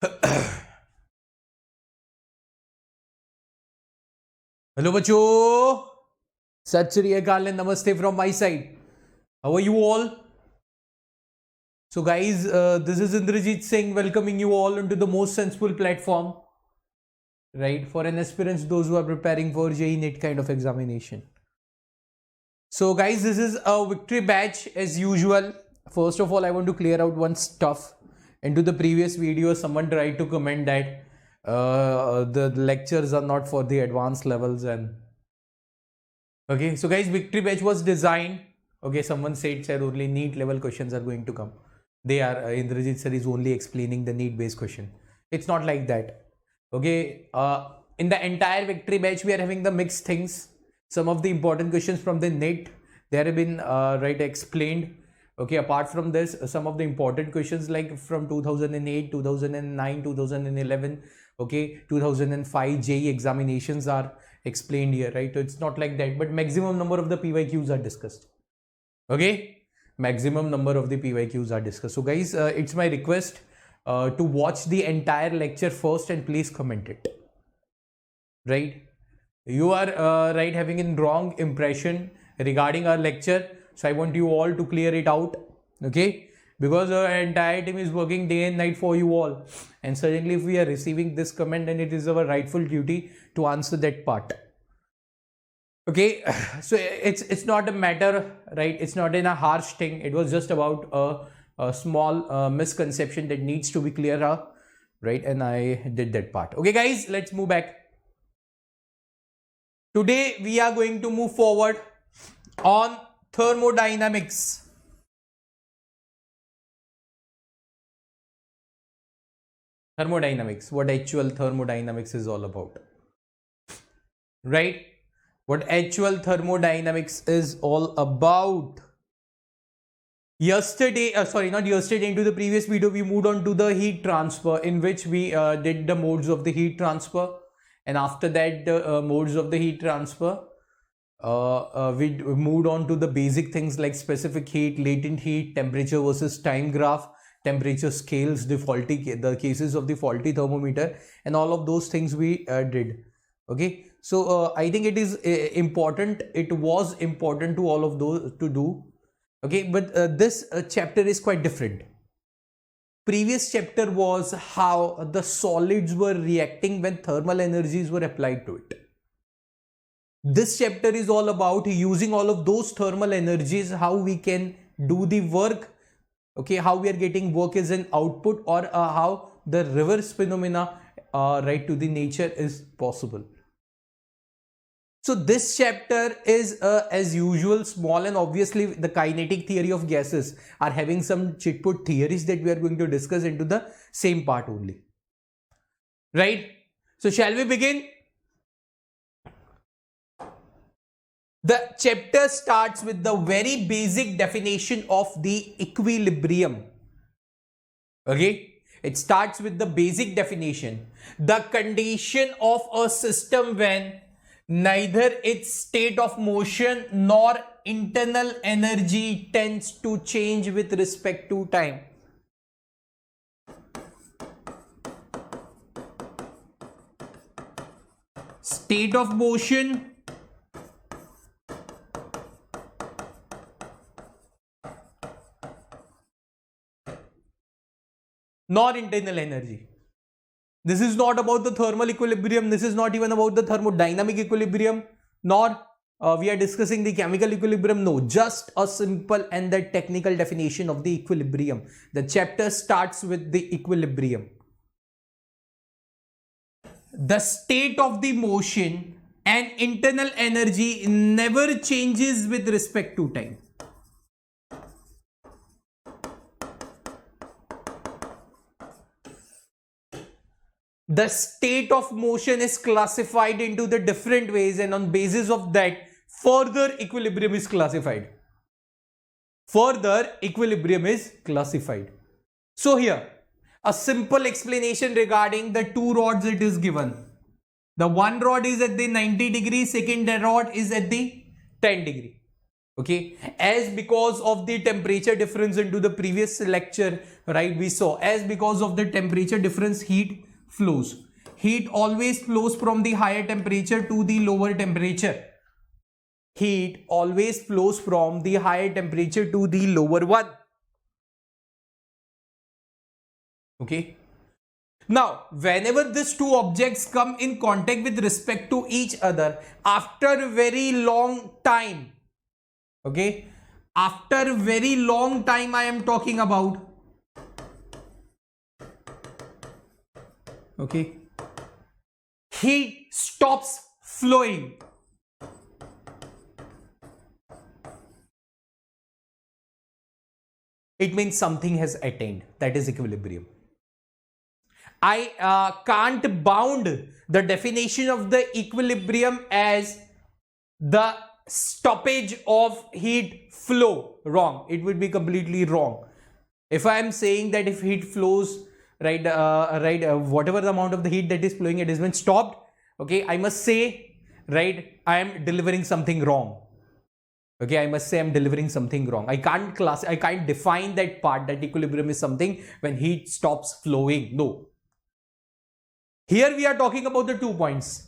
Hello बच्चों, सत श्री अकाल and namaste from my side. How are you all? So guys, this is Indrajit Singh welcoming you all into the most sensible platform, right, for an aspirants, those who are preparing for JEE NEET kind of examination. So guys, this is a victory batch as usual. First of all, I want to clear out one stuff. Into the previous video, someone tried to comment that the lectures are not for the advanced levels, and okay, so guys, victory batch was designed. Okay, someone said only NEET level questions are going to come. They are Indrajit sir is only explaining the NEET based question. It's not like that. Okay, in the entire victory batch we are having the mixed things. Some of the important questions from the NEET, they have been right explained. Okay, apart from this, some of the important questions like from 2008, 2009, 2011, okay, 2005 JEE examinations are explained here, right? So it's not like that, but maximum number of the PYQs are discussed. Okay, maximum number of the PYQs are discussed. So guys, it's my request to watch the entire lecture first and please comment it. Right? You are right having a wrong impression regarding our lecture. So I want you all to clear it out, okay? Because our entire team is working day and night for you all. And suddenly if we are receiving this comment, then it is our rightful duty to answer that part. Okay, so it's not a matter, right? It's not in a harsh thing. It was just about a small misconception that needs to be cleared up, right? And I did that part. Okay guys, let's move back. Today we are going to move forward on thermodynamics. Thermodynamics, what actual thermodynamics is all about, right? What actual thermodynamics is all about. Yesterday, into the previous video, we moved on to the heat transfer, in which we did the modes of the heat transfer, and after that, the modes of the heat transfer. We moved on to the basic things like specific heat, latent heat, temperature versus time graph, temperature scales, the cases of the faulty thermometer, and all of those things we did. Okay, so I think it is important. It was important to all of those to do. Okay, but this chapter is quite different. Previous chapter was how the solids were reacting when thermal energies were applied to it. This chapter is all about using all of those thermal energies, how we can do the work, okay, how we are getting work as an output, or how the reverse phenomena right to the nature is possible. So this chapter is as usual small, and obviously the kinetic theory of gases are having some chit-put theories that we are going to discuss into the same part only, right? So shall we begin? The chapter starts with the very basic definition of the equilibrium. Okay, it starts with the basic definition. The condition of a system when neither its state of motion nor internal energy tends to change with respect to time. State of motion nor internal energy. This is not about the thermal equilibrium. This is not even about the thermodynamic equilibrium, nor we are discussing the chemical equilibrium. No, just a simple and the technical definition of the equilibrium. The chapter starts with the equilibrium. The state of the motion and internal energy never changes with respect to time. The state of motion is classified into the different ways, and on basis of that, further equilibrium is classified. Further equilibrium is classified. So here, a simple explanation regarding the two rods it is given. The one rod is at the 90 degree, second rod is at the 10 degree. Okay, as because of the temperature difference into the previous lecture, right, we saw as because of the temperature difference, heat flows. Heat always flows from the higher temperature to the lower temperature. Heat always flows from the higher temperature to the lower one. Okay. Now, whenever these two objects come in contact with respect to each other after very long time, okay, after very long time I am talking about, okay, heat stops flowing. It means something has attained, that is equilibrium. I can't bound the definition of the equilibrium as the stoppage of heat flow. Wrong. It would be completely wrong. If I am saying that if heat flows, right, whatever the amount of the heat that is flowing, it has been stopped. Okay, I must say, right, I am delivering something wrong. Okay, I must say I'm delivering something wrong. I can't define that part, that equilibrium is something when heat stops flowing. No. Here we are talking about the 2 points.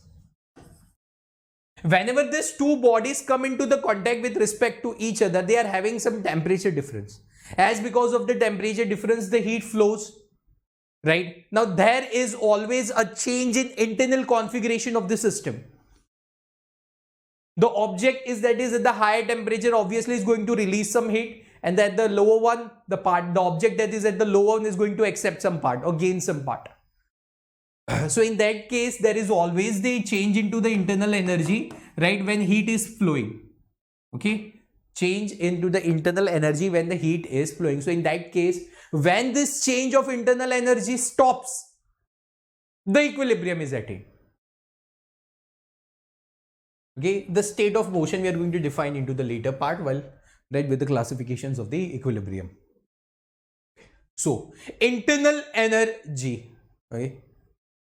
Whenever these two bodies come into the contact with respect to each other, they are having some temperature difference. As because of the temperature difference, the heat flows. Right? Now there is always a change in internal configuration of the system. The object is that is at the higher temperature obviously is going to release some heat, and that the lower one, the object that is at the lower one is going to accept some part or gain some part. So in that case, there is always the change into the internal energy, right, when heat is flowing. Okay, change into the internal energy when the heat is flowing. So in that case, when this change of internal energy stops, the equilibrium is attained. Okay, the state of motion we are going to define into the later part, while right with the classifications of the equilibrium. So internal energy. Okay.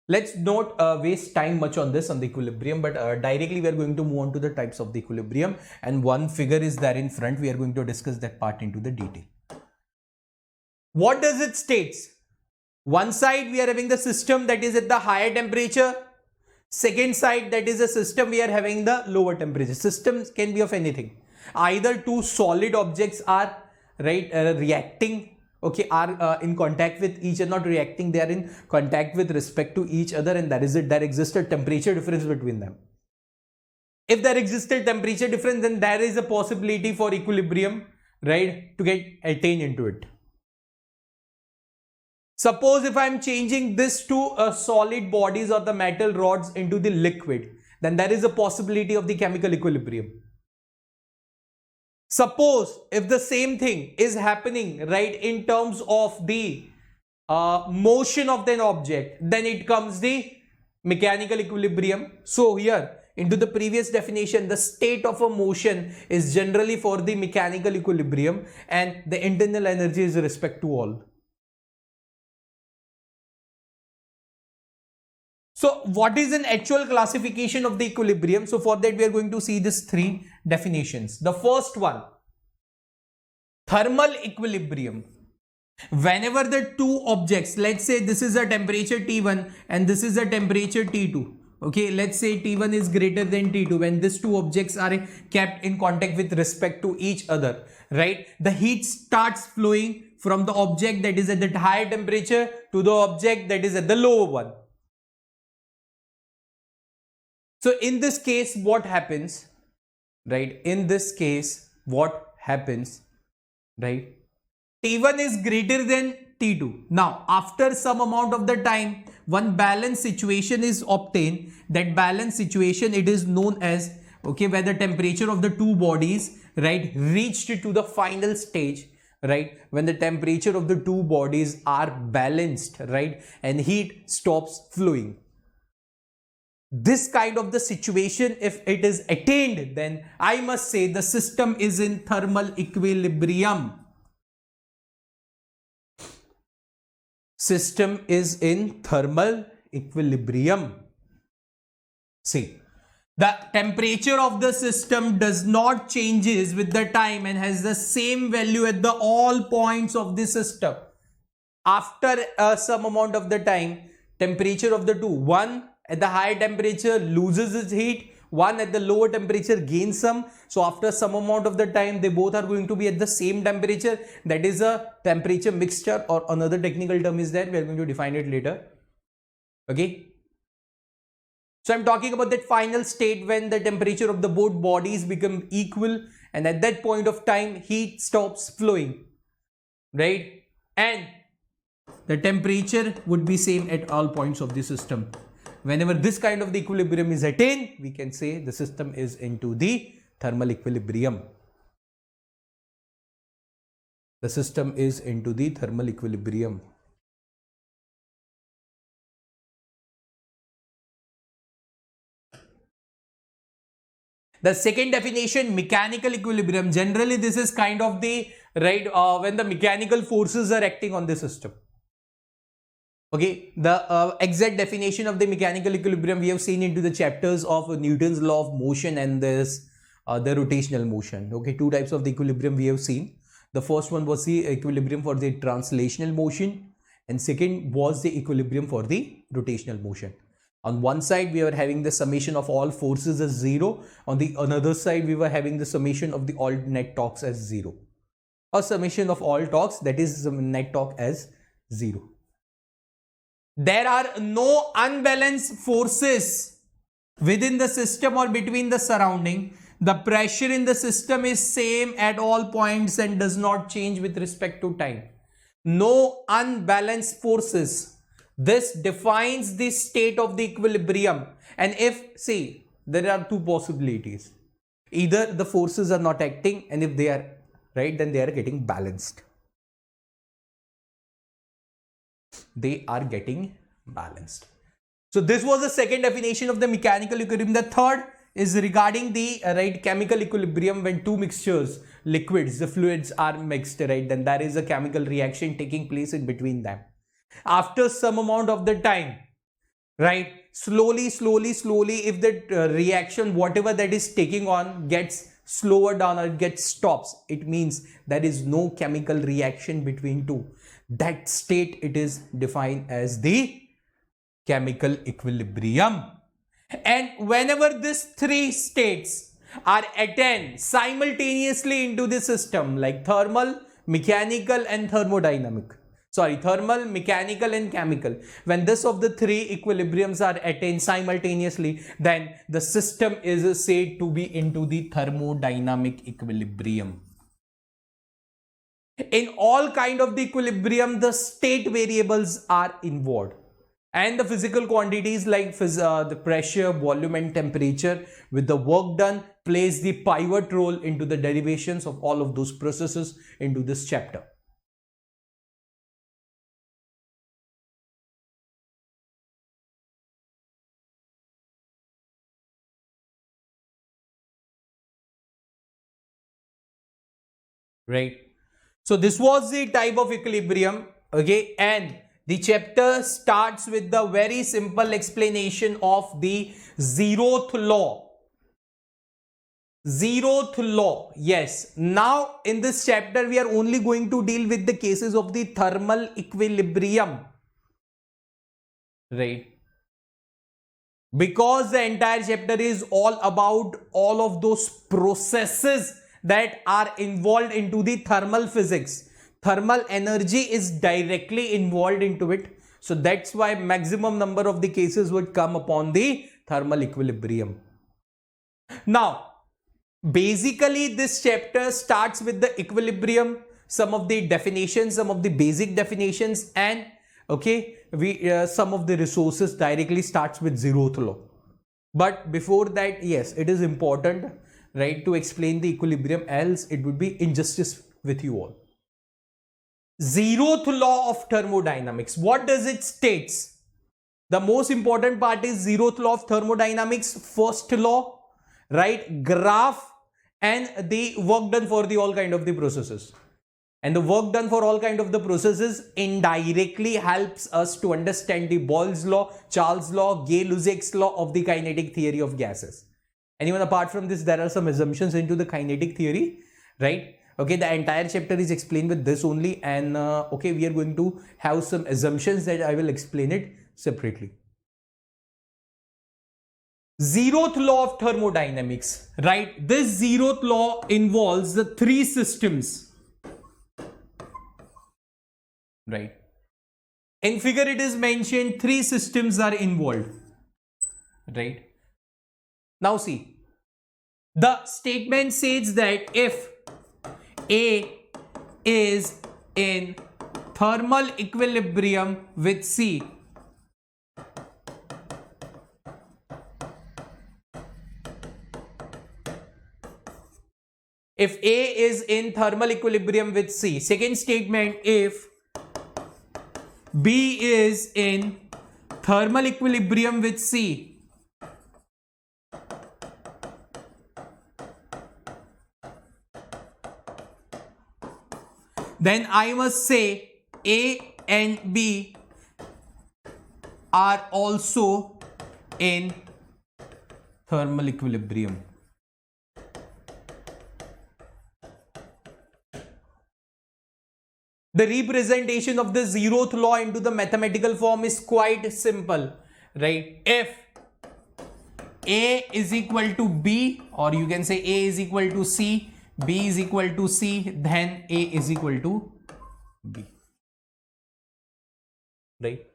Let's not waste time much on this, on the equilibrium, but directly we are going to move on to the types of the equilibrium, and one figure is there in front. We are going to discuss that part into the detail. What does it states? One side we are having the system that is at the higher temperature. Second side, that is a system we are having the lower temperature. Systems can be of anything. Either two solid objects are reacting, okay, are in contact with each other, not reacting, they are in contact with respect to each other, and that is it, there exists a temperature difference between them. If there exists a temperature difference, then there is a possibility for equilibrium, right, to get attained into it. Suppose if I am changing this to solid bodies or the metal rods into the liquid, then there is a possibility of the chemical equilibrium. Suppose if the same thing is happening, right, in terms of the motion of an object, then it comes the mechanical equilibrium. So here into the previous definition, the state of a motion is generally for the mechanical equilibrium, and the internal energy is with respect to all. So what is an actual classification of the equilibrium? So for that we are going to see these three definitions. The first one, thermal equilibrium. Whenever the two objects, let's say this is a temperature T1 and this is a temperature T2. Okay, let's say T1 is greater than T2. When these two objects are kept in contact with respect to each other, right, the heat starts flowing from the object that is at the higher temperature to the object that is at the lower one. So in this case, what happens, right? In this case, what happens, right? T1 is greater than T2. Now, after some amount of the time, one balance situation is obtained. That balance situation, it is known as, okay, where the temperature of the two bodies, right, reached to the final stage, right, when the temperature of the two bodies are balanced, right, and heat stops flowing. This kind of the situation, if it is attained, then I must say the system is in thermal equilibrium. System is in thermal equilibrium. See, The temperature of the system does not changes with the time and has the same value at the all points of the system. After some amount of the time, temperature of the two, one at the higher temperature loses its heat, one at the lower temperature gains some. So after some amount of the time, they both are going to be at the same temperature. That is a temperature mixture, or another technical term is there. We are going to define it later. Okay. So I'm talking about that final state when the temperature of the both bodies become equal, and at that point of time, heat stops flowing, right? And the temperature would be same at all points of the system. Whenever this kind of the equilibrium is attained, we can say the system is into the thermal equilibrium. The system is into the thermal equilibrium. The second definition, mechanical equilibrium. Generally, this is kind of the right when the mechanical forces are acting on the system. Okay, the exact definition of the mechanical equilibrium we have seen into the chapters of Newton's law of motion and this the rotational motion. Okay, two types of the equilibrium we have seen. The first one was the equilibrium for the translational motion, and second was the equilibrium for the rotational motion. On one side, we were having the summation of all forces as 0. On the another side, we were having the summation of the all net torques as 0. Or summation of all torques, that is net torque as 0. There are no unbalanced forces within the system or between the surrounding. The pressure in the system is same at all points and does not change with respect to time. No unbalanced forces. This defines the state of the equilibrium. And if, see, there are two possibilities. Either the forces are not acting, and if they are right, then they are getting balanced. They are getting balanced. So this was the second definition of the mechanical equilibrium. The third is regarding the chemical equilibrium. When two mixtures, liquids, the fluids are mixed, right, then there is a chemical reaction taking place in between them. After some amount of the time, right, slowly, if the reaction, whatever that is taking on, gets slower down or gets stops, it means there is no chemical reaction between two. That state, it is defined as the chemical equilibrium. And whenever these three states are attained simultaneously into the system, like thermal, mechanical and thermodynamic, thermal, mechanical and chemical, when this of the three equilibriums are attained simultaneously, then the system is said to be into the thermodynamic equilibrium. In all kind of the equilibrium, the state variables are involved, and the physical quantities like the pressure, volume and temperature with the work done plays the pivot role into the derivations of all of those processes into this chapter. Right. So this was the type of equilibrium. Okay, and the chapter starts with the very simple explanation of the zeroth law. Zeroth law. Yes. Now in this chapter we are only going to deal with the cases of the thermal equilibrium. Right. Because the entire chapter is all about all of those processes that are involved into the thermal physics. Thermal energy is directly involved into it. So that's why maximum number of the cases would come upon the thermal equilibrium. Now, basically this chapter starts with the equilibrium, some of the definitions, some of the basic definitions, and okay, some of the resources directly starts with zeroth law. But before that, yes, it is important, right, to explain the equilibrium, else it would be injustice with you all. Zeroth law of thermodynamics. What does it states? The most important part is zeroth law of thermodynamics, first law, right, graph, and the work done for the all kind of the processes. And the work done for all kind of the processes indirectly helps us to understand the Boyle's law, Charles' law, Gay-Lussac's law of the kinetic theory of gases. Anyone apart from this, there are some assumptions into the kinetic theory, right? Okay, the entire chapter is explained with this only, and okay, we are going to have some assumptions that I will explain it separately. Zeroth law of thermodynamics, right? This zeroth law involves the three systems, right? In figure it is mentioned three systems are involved, right? Now see, the statement says that if A is in thermal equilibrium with C, if A is in thermal equilibrium with C. Second statement, if B is in thermal equilibrium with C, then I must say A and B are also in thermal equilibrium. The representation of the zeroth law into the mathematical form is quite simple, right? If A is equal to B, or you can say A is equal to C, B is equal to C, then A is equal to B, right?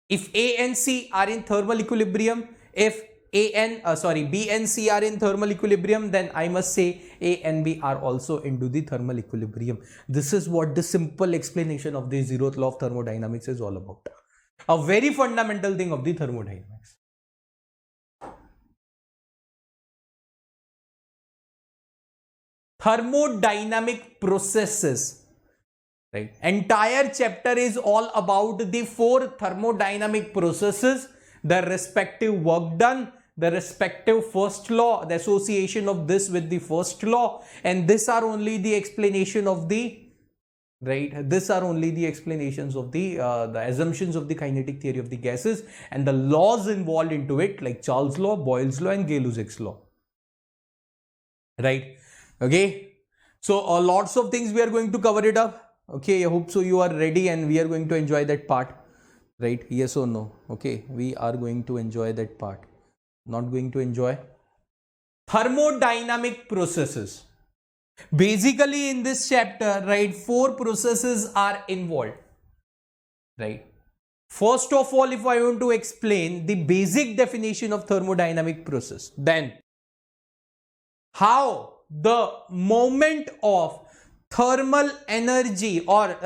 If A and C are in thermal equilibrium, if B and C are in thermal equilibrium, then I must say A and B are also into the thermal equilibrium. This is what the simple explanation of the zeroth law of thermodynamics is all about. A very fundamental thing of the thermodynamics. Thermodynamic processes, right? Entire chapter is all about the four thermodynamic processes, the respective work done, the respective first law, the association of this with the first law, and these are only the explanation of the, right? These are only the explanations of the assumptions of the kinetic theory of the gases and the laws involved into it, like Charles' law, Boyle's law, and Gay-Lussac's law, right? Okay, so lots of things we are going to cover it up. Okay, I hope so you are ready and we are going to enjoy that part, right? Yes or no? Okay, we are going to enjoy that part. Not going to enjoy? Thermodynamic processes. Basically in this chapter, right, four processes are involved, right? First of all, if I want to explain the basic definition of thermodynamic process, then how the moment of thermal energy, or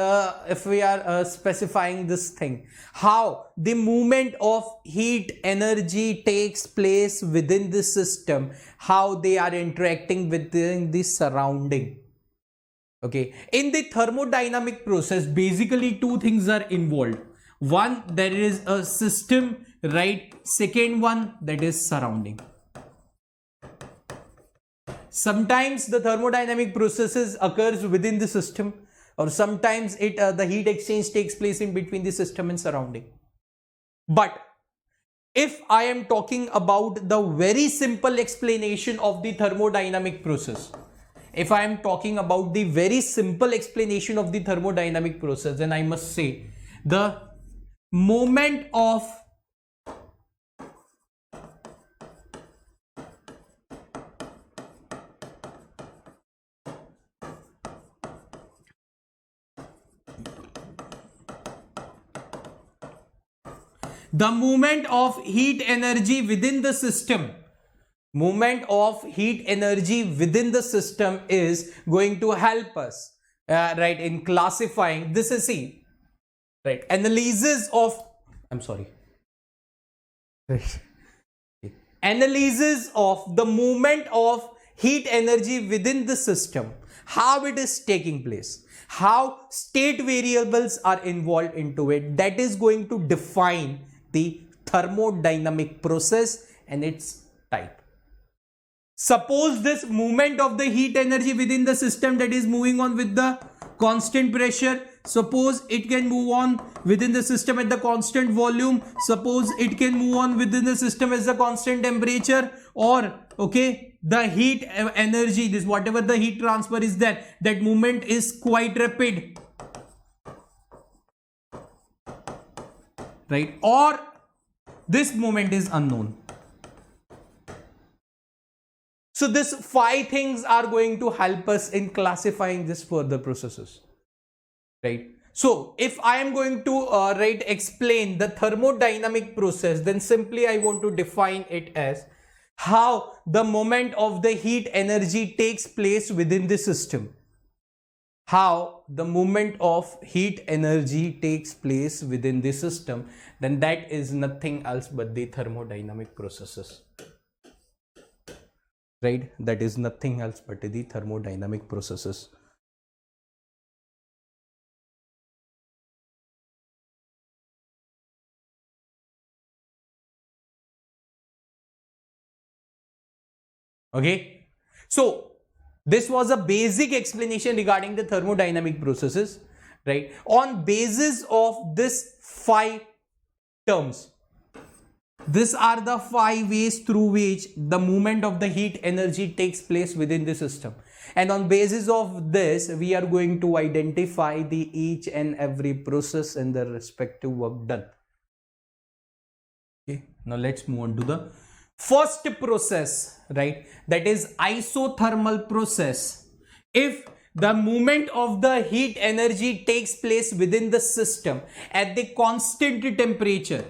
if we are specifying this thing, how the movement of heat energy takes place within the system, how they are interacting within the surrounding. Okay, in the thermodynamic process, basically two things are involved. One, there is a system, right? Second one, that is surrounding. Sometimes the thermodynamic processes occurs within the system, or sometimes the heat exchange takes place in between the system and surrounding. But if I am talking about the very simple explanation of the thermodynamic process, if I am talking about the very simple explanation of the thermodynamic process, then I must say the moment of the movement of heat energy within the system, movement of heat energy within the system is going to help us, right, in classifying. This is C, right, analysis of, I'm sorry, analysis of the movement of heat energy within the system, how it is taking place, how state variables are involved into it. That is going to define the thermodynamic process and its type. Suppose this movement of the heat energy within the system that is moving on with the constant pressure, suppose it can move on within the system at the constant volume, suppose it can move on within the system as the constant temperature, or okay, the heat energy, this whatever the heat transfer is there, that movement is quite rapid, right, or this movement is unknown. So this 5 things are going to help us in classifying this further processes, right? So if I am going to explain the thermodynamic process, then simply I want to define it as how the moment of the heat energy takes place within the system. How the movement of heat energy takes place within the system, then that is nothing else but the thermodynamic processes. Right, that is nothing else but the thermodynamic processes. Okay, so this was a basic explanation regarding the thermodynamic processes, right? On basis of this 5 terms, these are the 5 ways through which the movement of the heat energy takes place within the system. And on basis of this, we are going to identify the each and every process and the respective work done. Okay, now let's move on to the first process, right? That is isothermal process. If the movement of the heat energy takes place within the system at the constant temperature,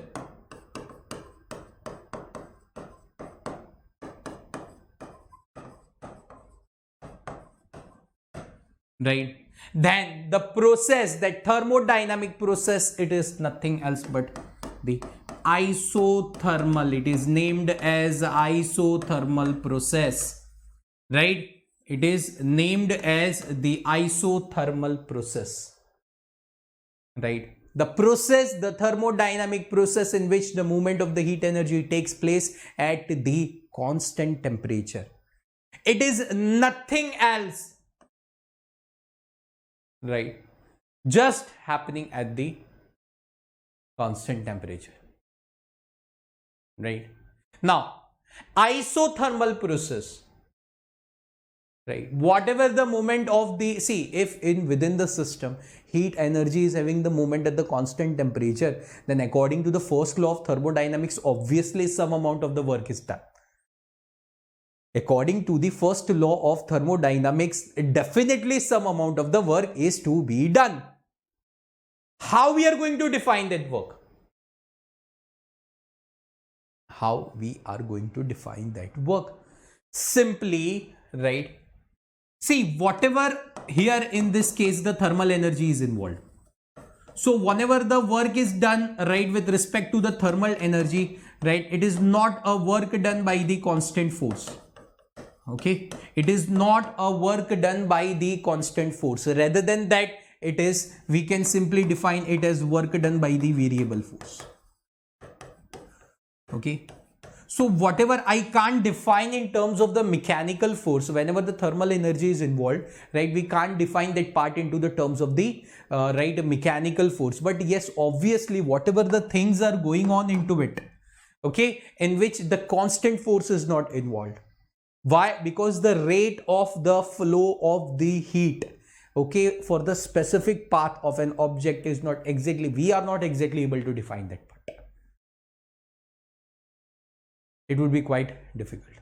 right, then the process, that thermodynamic process, it is nothing else but the isothermal. It is named as isothermal process, right? It is named as the isothermal process, right? The process, the thermodynamic process in which the movement of the heat energy takes place at the constant temperature. It is nothing else, right, just happening at the constant temperature, right? Now isothermal process, right, whatever the moment of the, see, if in within the system heat energy is having the movement at the constant temperature, then according to the first law of thermodynamics, obviously some amount of the work is done. According to the first law of thermodynamics, definitely some amount of the work is to be done. How we are going to define that work? How we are going to define that work? Simply, right, see, whatever here in this case the thermal energy is involved. So whenever the work is done, right, with respect to the thermal energy, right, it is not a work done by the constant force. Okay, it is not a work done by the constant force. Rather than that, it is, we can simply define it as work done by the variable force. Okay, so whatever I can't define in terms of the mechanical force, whenever the thermal energy is involved, right, we can't define that part into the terms of the right, mechanical force. But yes, obviously whatever the things are going on into it, okay, in which the constant force is not involved. Why? Because the rate of the flow of the heat, okay, for the specific path of an object is not exactly, we are not exactly able to define that part. It would be quite difficult.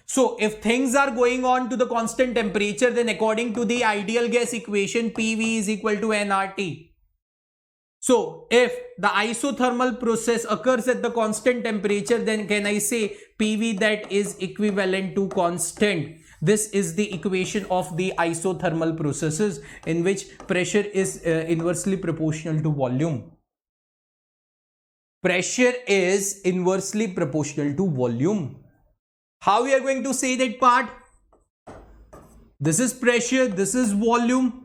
So if things are going on to the constant temperature, then according to the ideal gas equation, PV is equal to nRT. So if the isothermal process occurs at the constant temperature, then can I say PV that is equivalent to constant? This is the equation of the isothermal processes in which pressure is inversely proportional to volume. Pressure is inversely proportional to volume. How we are going to say that part? This is pressure, this is volume.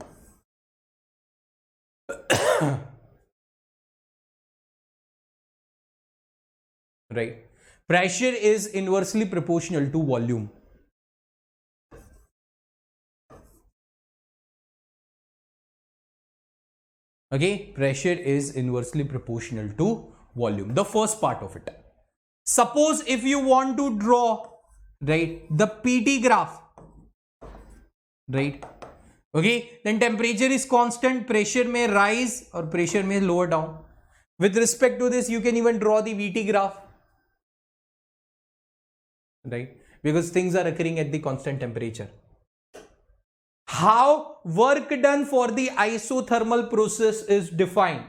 Right, pressure is inversely proportional to volume. Okay, pressure is inversely proportional to volume, the first part of it. Suppose if you want to draw, right, the PT graph, right, okay, then temperature is constant, pressure may rise or pressure may lower down. With respect to this, you can even draw the VT graph, right, because things are occurring at the constant temperature. How work done for the isothermal process is defined,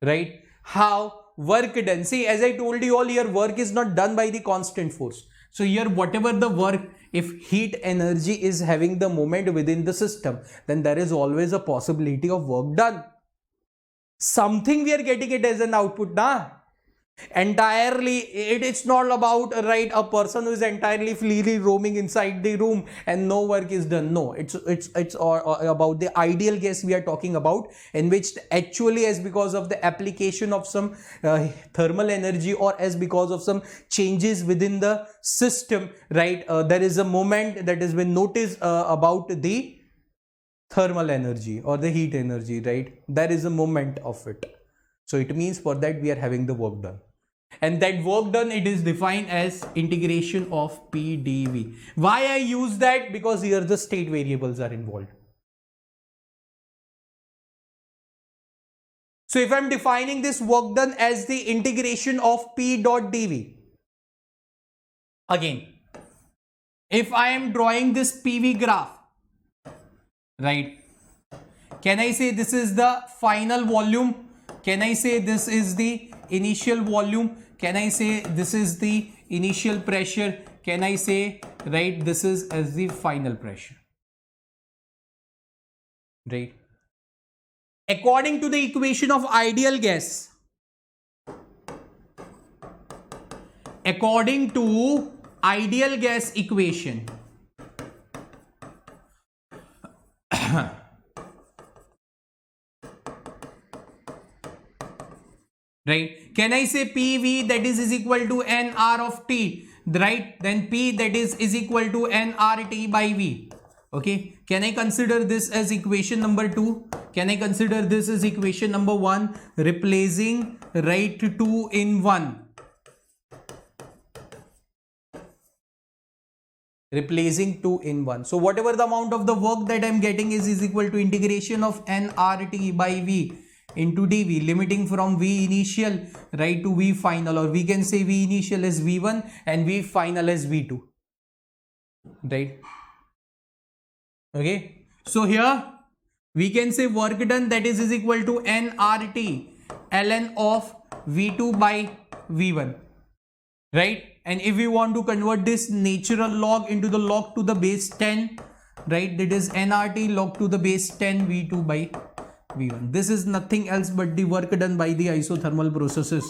right? How work done, see, as I told you all, here work is not done by the constant force. So here whatever the work, if heat energy is having the moment within the system, then there is always a possibility of work done. Something we are getting it as an output, na? Entirely, it's not about, right, a person who is entirely freely roaming inside the room and no work is done. No, it's about the ideal case we are talking about, in which actually, as because of the application of some thermal energy, or as because of some changes within the system, right, there is a moment that has been noticed about the thermal energy or the heat energy, right? There is a moment of it. So it means for that we are having the work done. And that work done, it is defined as integration of P dV. Why I use that? Because here the state variables are involved. So if I am defining this work done as the integration of P dot dV, again, if I am drawing this PV graph, right, can I say this is the final volume? Can I say this is the initial volume? Can I say this is the initial pressure? Can I say, right, this is as the final pressure? Right. According to the equation of ideal gas, according to ideal gas equation, right, can I say PV that is equal to NR of T, right? Then P that is equal to nRT by V. Okay, can I consider this as equation number 2? Can I consider this as equation number 1, replacing, right, 2 in 1? Replacing 2 in 1. So whatever the amount of the work that I am getting is equal to integration of nRT by V into dV, limiting from V initial, right, to V final, or we can say V initial as V1 and V final as V2, right? Okay, so here we can say work done that is equal to nRT ln of V2 by V1, right? And if we want to convert this natural log into the log to the base 10, right, that is nRT log to the base 10 V2 by V1. This is nothing else but the work done by the isothermal processes.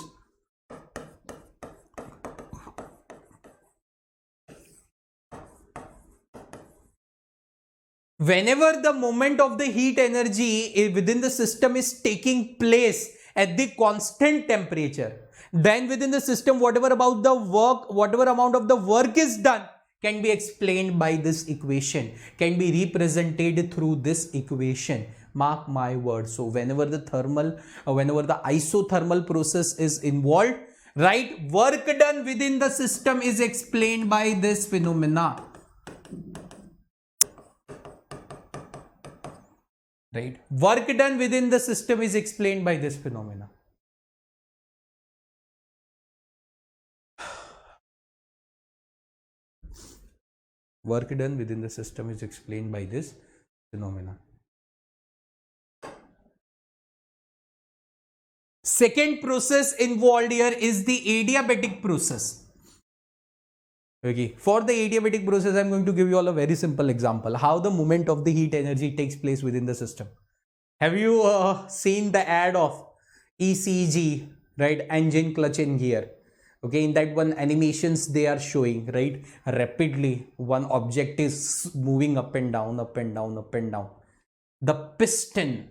Whenever the moment of the heat energy within the system is taking place at the constant temperature, then within the system whatever about the work, whatever amount of the work is done can be explained by this equation, can be represented through this equation. Mark my words. So whenever the isothermal process is involved, right, work done within the system is explained by this phenomena. Right, work done within the system is explained by this phenomena. Work done within the system is explained by this phenomena. Second process involved here is the adiabatic process. Okay, for the adiabatic process, I am going to give you all a very simple example how the movement of the heat energy takes place within the system. Have you seen the ad of ECG, right, engine, clutch and gear? Okay, in that one animations they are showing, right, rapidly one object is moving up and down, up and down, up and down. The piston,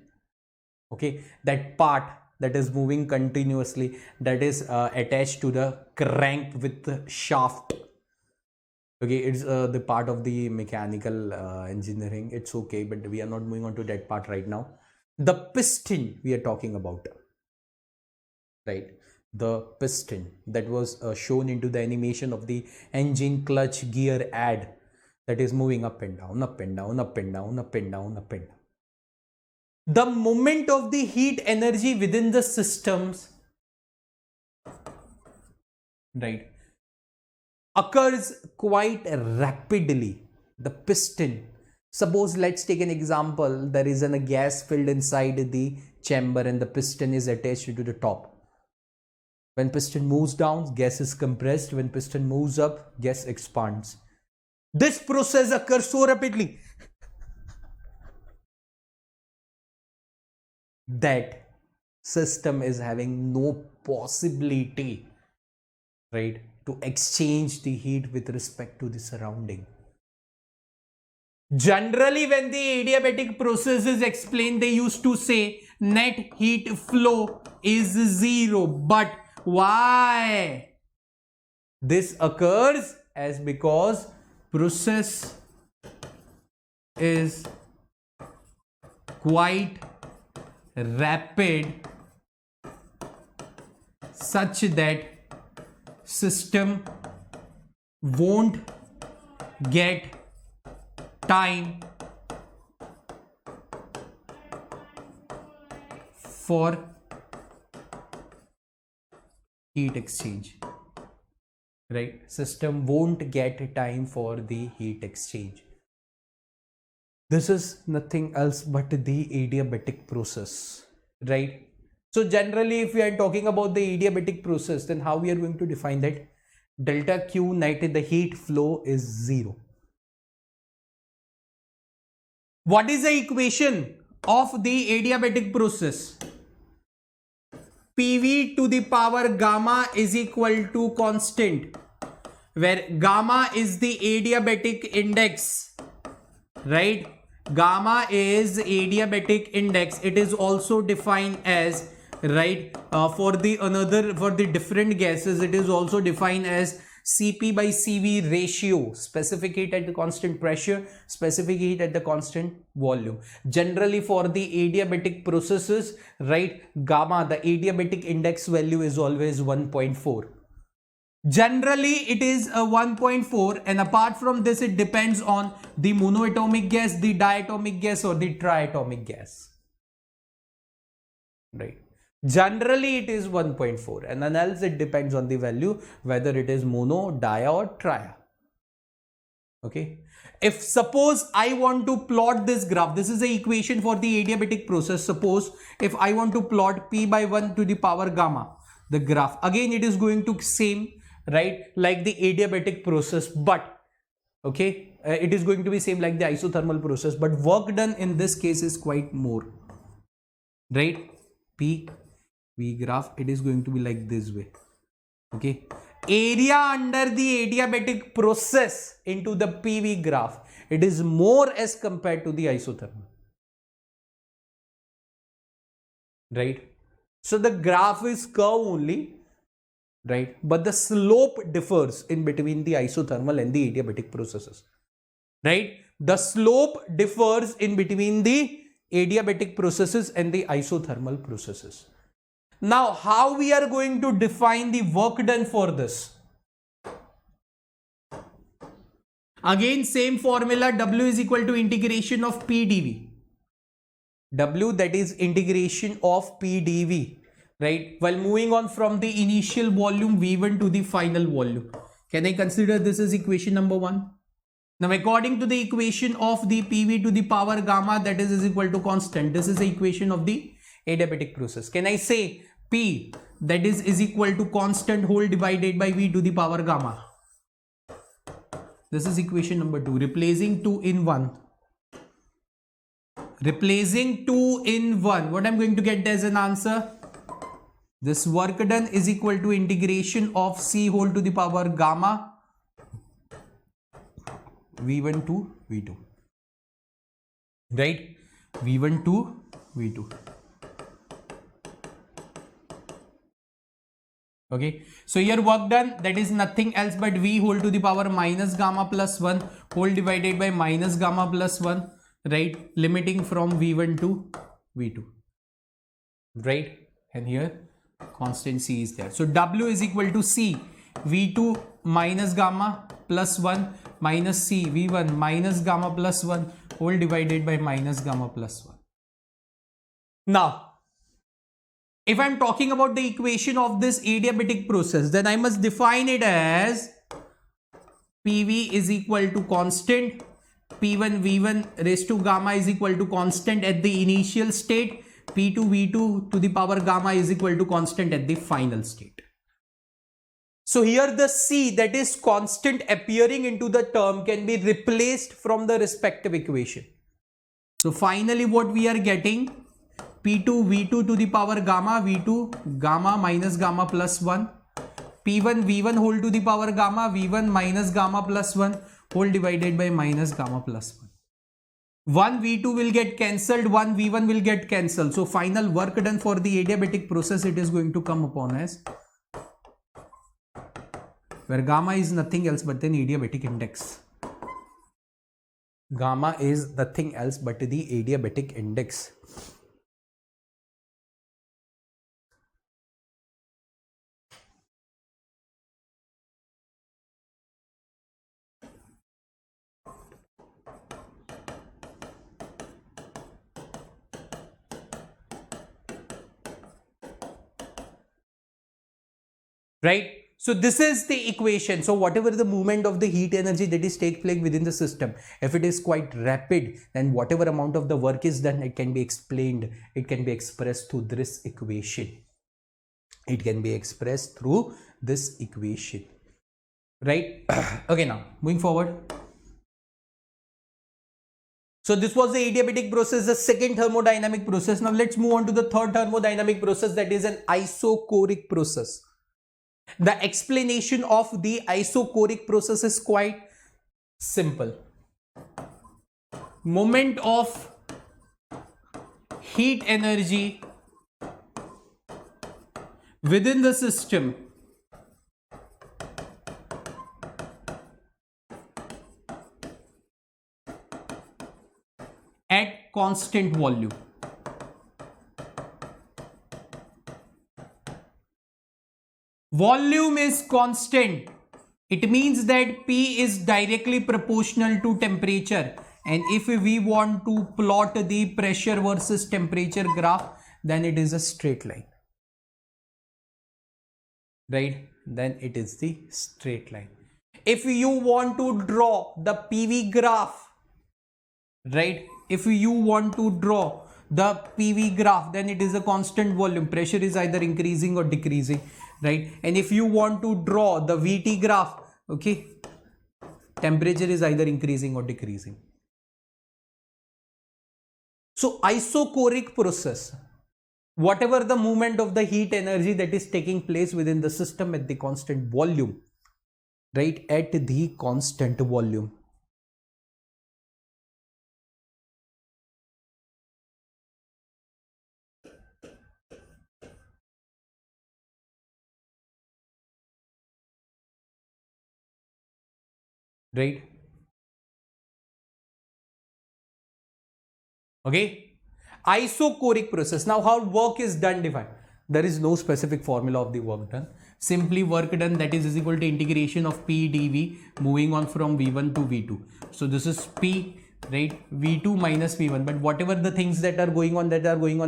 okay, that part that is moving continuously, that is attached to the crank with the shaft. Okay, it's the part of the mechanical engineering. It's okay, but we are not moving on to that part right now. The piston we are talking about, right? The piston that was shown into the animation of the engine clutch gear ad, that is moving up and down, up and down, up and down, up and down, up and down. The movement of the heat energy within the systems, right, occurs quite rapidly. The piston, suppose let's take an example, there is a gas filled inside the chamber and the piston is attached to the top. When piston moves down, gas is compressed. When piston moves up, gas expands. This process occurs so rapidly that system is having no possibility, right, to exchange the heat with respect to the surrounding. Generally, when the adiabatic process is explained, they used to say net heat flow is 0. But why this occurs? As because process is quite rapid such that system won't get time for heat exchange, right? System won't get time for the heat exchange. This is nothing else but the adiabatic process, right? So generally, if we are talking about the adiabatic process, then how we are going to define that? Delta Q net, the heat flow is 0. What is the equation of the adiabatic process? PV to the power gamma is equal to constant, where gamma is the adiabatic index, right? Gamma is adiabatic index. It is also defined as, right, for the different gases, it is also defined as Cp by Cv ratio, specific heat at the constant pressure, specific heat at the constant volume. Generally for the adiabatic processes, right, gamma, the adiabatic index value is always 1.4. Generally it is a 1.4, and apart from this it depends on the monoatomic gas, the diatomic gas or the triatomic gas, right? Generally it is 1.4, and then else it depends on the value whether it is mono, dia or tria. Okay, if suppose I want to plot this graph, this is the equation for the adiabatic process. Suppose if I want to plot P by 1 to the power gamma, the graph, again it is going to same, right, like the adiabatic process, but okay, it is going to be same like the isothermal process, but work done in this case is quite more, right? P V graph, it is going to be like this way. Okay, area under the adiabatic process into the PV graph, it is more as compared to the isothermal, right? So the graph is curve only, right, but the slope differs in between the isothermal and the adiabatic processes, right? The slope differs in between the adiabatic processes and the isothermal processes. Now, how we are going to define the work done for this? Again, same formula, W is equal to integration of P dV. W, that is integration of P dV, right? While moving on from the initial volume V1 to the final volume. Can I consider this as equation number 1? Now, according to the equation of the PV to the power gamma, that is equal to constant. This is the equation of the adiabatic process. Can I say P, that is equal to constant whole divided by V to the power gamma? This is equation number 2. Replacing 2 in 1. Replacing 2 in 1. What I'm going to get as an answer? This work done is equal to integration of C whole to the power gamma V1 to V2. Right? V1 to V2. Okay, so here work done, that is nothing else but V whole to the power minus gamma plus 1 whole divided by minus gamma plus 1, right, limiting from V1 to V2, right? And here constant C is there. So W is equal to C V2 minus gamma plus 1 minus C V1 minus gamma plus 1 whole divided by minus gamma plus 1. Now, if I'm talking about the equation of this adiabatic process, then I must define it as PV is equal to constant, P1 V1 raised to gamma is equal to constant at the initial state, P2 V2 to the power gamma is equal to constant at the final state. So here the C, that is constant appearing into the term, can be replaced from the respective equation. So finally what we are getting, P2 V2 to the power gamma V2 gamma minus gamma plus 1, P1 V1 whole to the power gamma V1 minus gamma plus 1 whole divided by minus gamma plus 1. 1 V2 will get cancelled, 1 V1 will get cancelled. So final work done for the adiabatic process, it is going to come upon as, where gamma is nothing else but an adiabatic index. Gamma is nothing else but the adiabatic index. Right? So this is the equation. So whatever the movement of the heat energy that is take place within the system, if it is quite rapid, then whatever amount of the work is done, it can be explained, it can be expressed through this equation. It can be expressed through this equation. Right? Okay, now moving forward. So this was the adiabatic process, the second thermodynamic process. Now let's move on to the third thermodynamic process, that is an isochoric process. The explanation of the isochoric process is quite simple. Moment of heat energy within the system at constant volume. Volume is constant. It means that P is directly proportional to temperature. And if we want to plot the pressure versus temperature graph, then it is a straight line. Right? Then it is the straight line. If you want to draw the PV graph, right? If you want to draw the PV graph, then it is a constant volume. Pressure is either increasing or decreasing. Right? And if you want to draw the VT graph, okay, temperature is either increasing or decreasing. So isochoric process, whatever the movement of the heat energy that is taking place within the system at the constant volume, right, at the constant volume. Right? Okay. Isochoric process. Now how work is done defined. There is no specific formula of the work done. Simply work done, that is equal to integration of P dV moving on from V1 to V2. So this is P, right, V2 minus V1, but whatever the things that are going on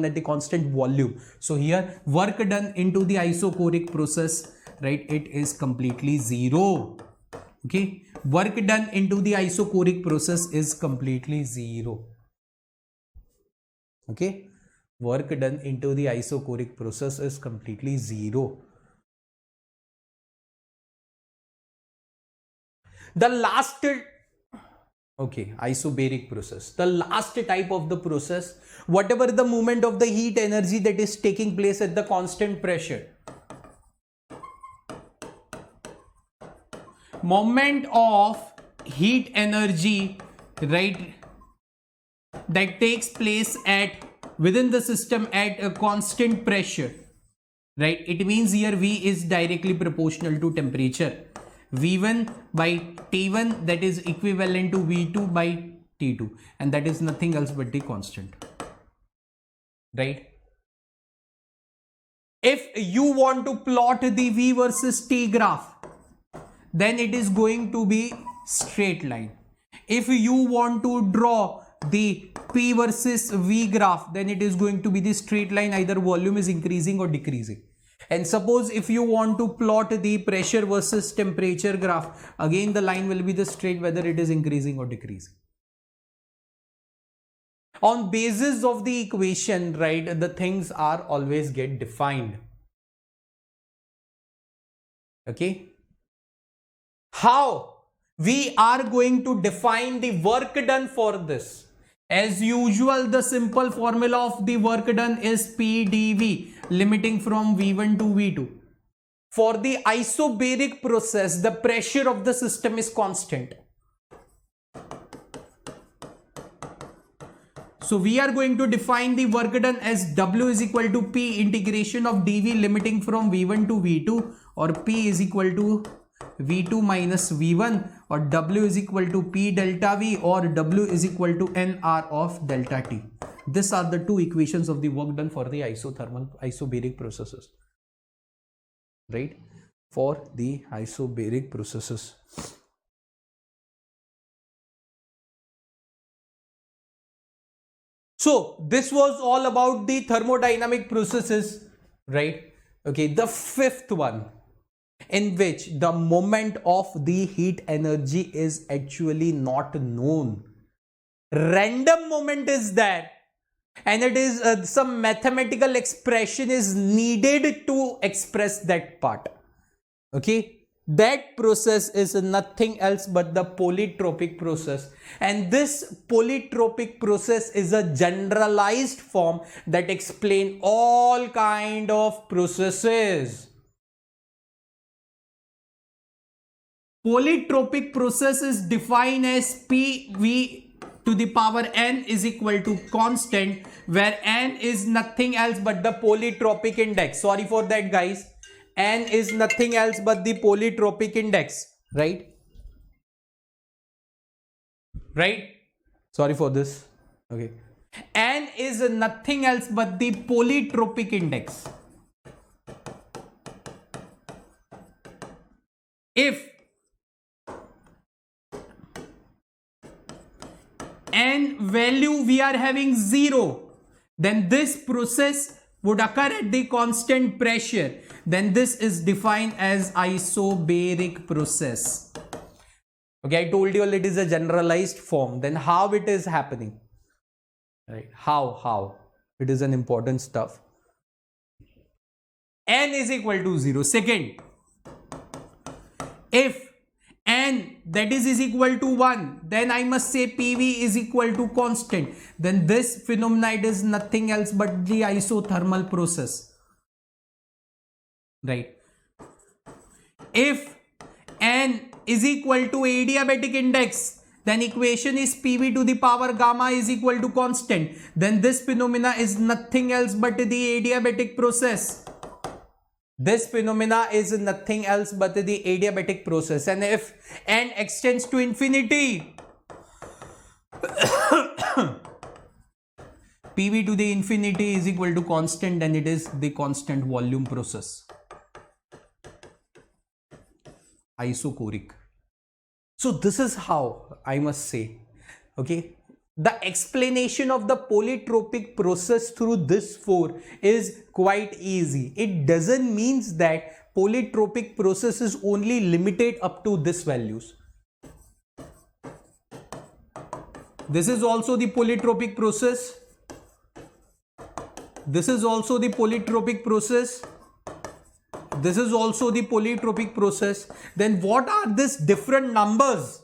at the constant volume. So here work done into the isochoric process, right, it is completely zero. Okay, work done into the isochoric process is completely zero. Okay, work done into the isochoric process is completely zero. The last, okay, isobaric process, the last type of the process, whatever the movement of the heat energy that is taking place at the constant pressure, moment of heat energy, right, that takes place at within the system at a constant pressure, right, it means here V is directly proportional to temperature. V1 by T1, that is equivalent to V2 by T2, and that is nothing else but the constant. right? If you want to plot the V versus T graph, then it is going to be straight line. If you want to draw the P versus V graph, then it is going to be the straight line, either volume is increasing or decreasing. And suppose if you want to plot the pressure versus temperature graph, again the line will be the straight, whether it is increasing or decreasing. On basis of the equation, right, the things are always get defined. Okay. How we are going to define the work done for this? As usual, the simple formula of the work done is P dV, limiting from V1 to V2. For the isobaric process, the pressure of the system is constant. So we are going to define the work done as W is equal to P integration of dV limiting from V1 to V2, or P is equal to V2 minus V1, or W is equal to P delta V, or W is equal to NR of delta T. These are the two equations of the work done for the isobaric processes, right? For the isobaric processes. So this was all about the thermodynamic processes, right? Okay, the fifth one, in which the moment of the heat energy is actually not known. Random moment is there, and it is some mathematical expression is needed to express that part. Okay, that process is nothing else but the polytropic process, and this polytropic process is a generalized form that explains all kind of processes. Polytropic process is defined as PV to the power n is equal to constant, where n is nothing else but the polytropic index. Sorry for that, guys. N is nothing else but the polytropic index, right? Right? Sorry for this. Okay. N is nothing else but the polytropic index. If N value we are having 0, then this process would occur at the constant pressure. Then this is defined as isobaric process. Okay, I told you it is a generalized form. Then how it is happening? Right? How? It is an important stuff. N is equal to 0. Second, if N that is equal to 1, then I must say PV is equal to constant. Then this phenomenon is nothing else but the isothermal process. Right? If N is equal to adiabatic index, then equation is PV to the power gamma is equal to constant. Then this phenomena is nothing else but the adiabatic process. This phenomena is nothing else but the adiabatic process. And if N extends to infinity, PV to the infinity is equal to constant, then it is the constant volume process. Isochoric. So this is how I must say, okay, the explanation of the polytropic process through this 4 is quite easy. It doesn't mean that polytropic process is only limited up to this values. This is also the polytropic process. This is also the polytropic process. This is also the polytropic process. Then what are these different numbers?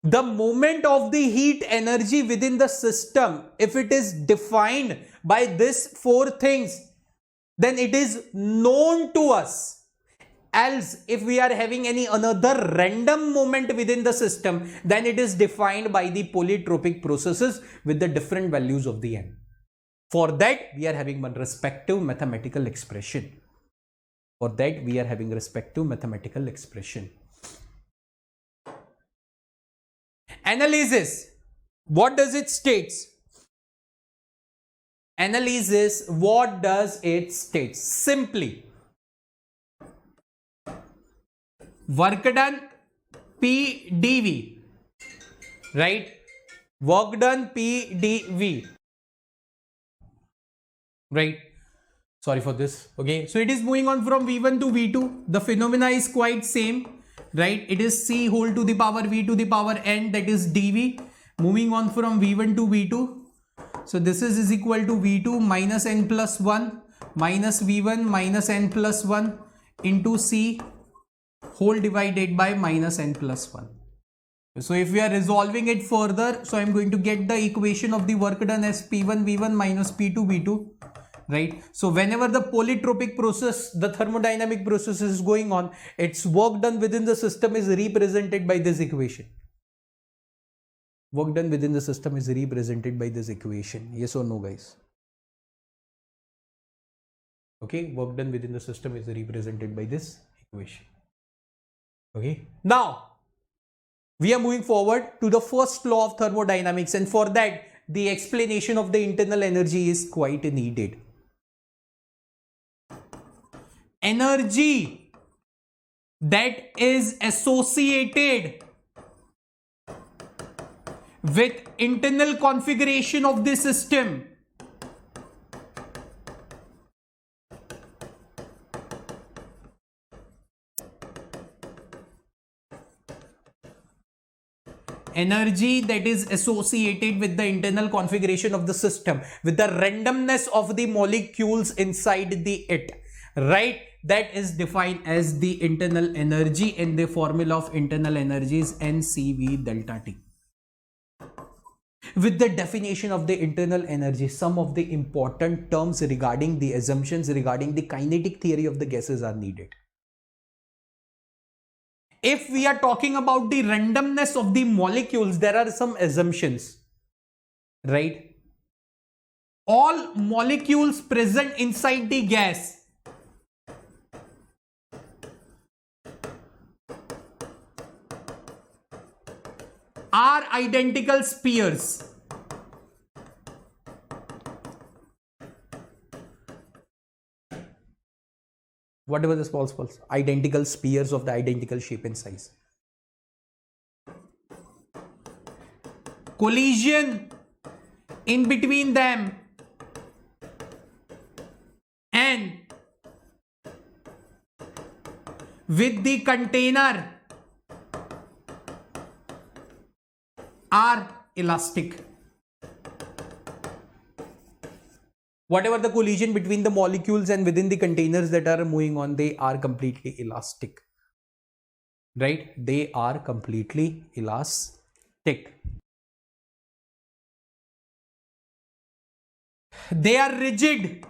The moment of the heat energy within the system, if it is defined by these 4 things, then it is known to us. Else, if we are having any another random moment within the system, then it is defined by the polytropic processes with the different values of the n. For that, we are having one respective mathematical expression. For that, we are having respective mathematical expression. Analysis. What does it states? analysis, what does it state? Simply, work done P dV, right? Work done P dV, right? Sorry for this. Okay, so it is moving on from V1 to V2. The phenomena is quite same, right? It is C whole to the power V to the power N, that is dV. Moving on from V1 to V2. So this is equal to V2 minus N plus 1 minus V1 minus N plus 1 into C whole divided by minus N plus 1. So if we are resolving it further, so I am going to get the equation of the work done as P1 V1 minus P2 V2. Right? So whenever the polytropic process, the thermodynamic process is going on, its work done within the system is represented by this equation. Work done within the system is represented by this equation. Yes or no, guys? Okay, work done within the system is represented by this equation. Okay, now we are moving forward to the first law of thermodynamics, and for that the explanation of the internal energy is quite needed. Energy that is associated with internal configuration of the system energy that is associated with the internal configuration of the system, with the randomness of the molecules inside the it, right? That is defined as the internal energy, and the formula of internal energy is NCV delta T. With the definition of the internal energy, some of the important terms regarding the assumptions regarding the kinetic theory of the gases are needed. If we are talking about the randomness of the molecules, there are some assumptions, right? All molecules present inside the gas are identical spheres. Whatever this false, identical spheres of the identical shape and size. Collision in between them and with the container are elastic. Whatever the collision between the molecules and within the containers that are moving on, they are completely elastic, right? They are completely elastic. They are rigid.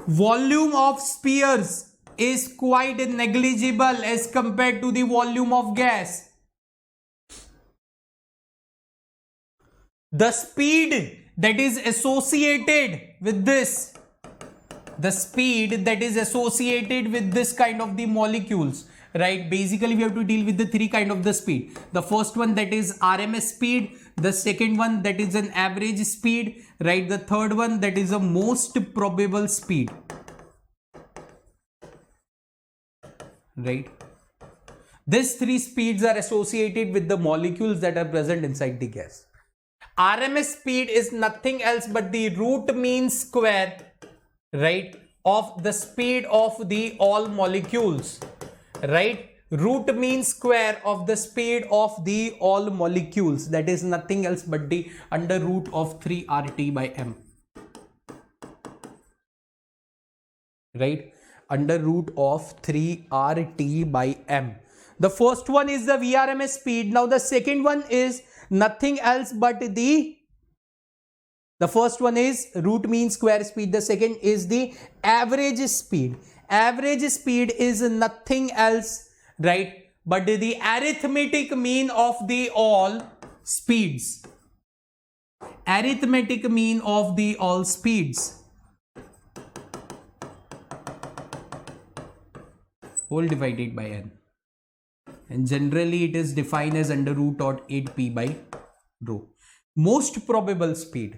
Volume of spheres is quite negligible as compared to the volume of gas. The speed that is associated with this, the speed that is associated with this kind of the molecules, right? Basically we have to deal with the three kind of the speed. The first one, that is RMS speed. The second one, that is an average speed, right? The third one, that is a most probable speed, right? These three speeds are associated with the molecules that are present inside the gas. RMS speed is nothing else but the root mean square, right, of the speed of the all molecules, right? Root mean square of the speed of the all molecules, that is nothing else but the under root of 3 RT by M, right? Under root of 3 RT by M. The first one is the VRMS speed. Now the second one is nothing else but the first one is root mean square speed. The second is the average speed. Average speed is nothing else, right, but the arithmetic mean of the all speeds. Arithmetic mean of the all speeds whole divided by N. And generally it is defined as under root of 8p by rho. Most probable speed.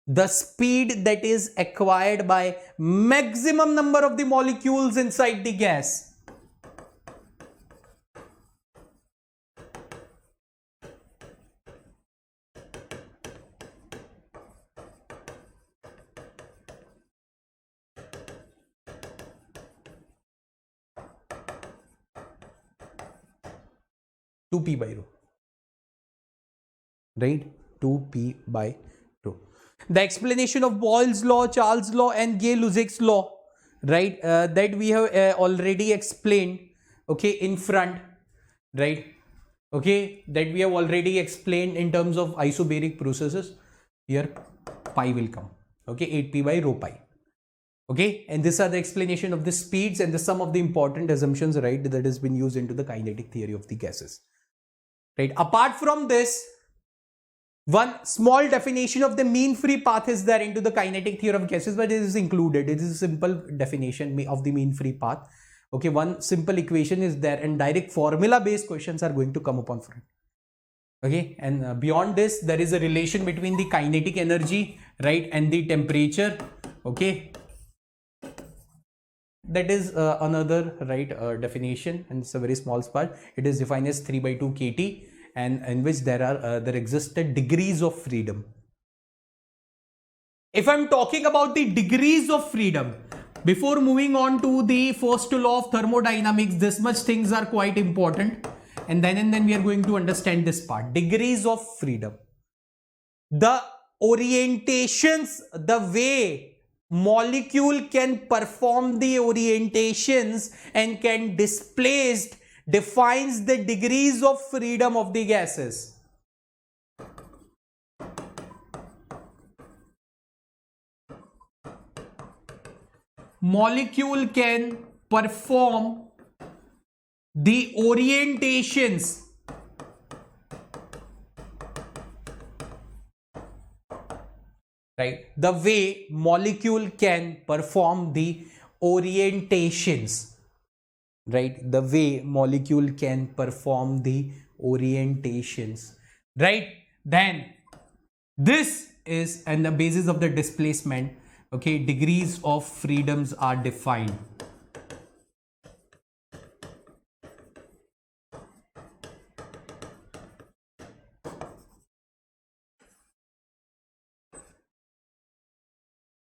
the speed that is acquired by maximum number of the molecules inside the gas. Two p by rho, right? 2p by rho. The explanation of Boyle's law, Charles' law, and Gay-Lussac's law, right? That we have already explained, okay, in front, right? Okay, that we have already explained in terms of isobaric processes. Here, pi will come, okay, 8p by rho pi. Okay, and these are the explanation of the speeds and the some of the important assumptions, right, that has been used into the kinetic theory of the gases. Right. Apart from this, one small definition of the mean free path is there into the kinetic theory of gases, but it is included. It is a simple definition of the mean free path. Okay, one simple equation is there, and direct formula based questions are going to come upon front. Okay, and beyond this, there is a relation between the kinetic energy, right, and the temperature. Okay, that is another, right, definition, and it's a very small part. It is defined as 3 by 2 kT, and in which there existed degrees of freedom. If I'm talking about the degrees of freedom, before moving on to the first law of thermodynamics, this much things are quite important, and then we are going to understand this part. Degrees of freedom, the orientations, the way molecule can perform the orientations and can displace, defines the degrees of freedom of the gases. Molecule can perform the orientations right, the way molecule can perform the orientations, right, the way molecule can perform the orientations, right, then this is, and the basis of the displacement, okay, degrees of freedoms are defined.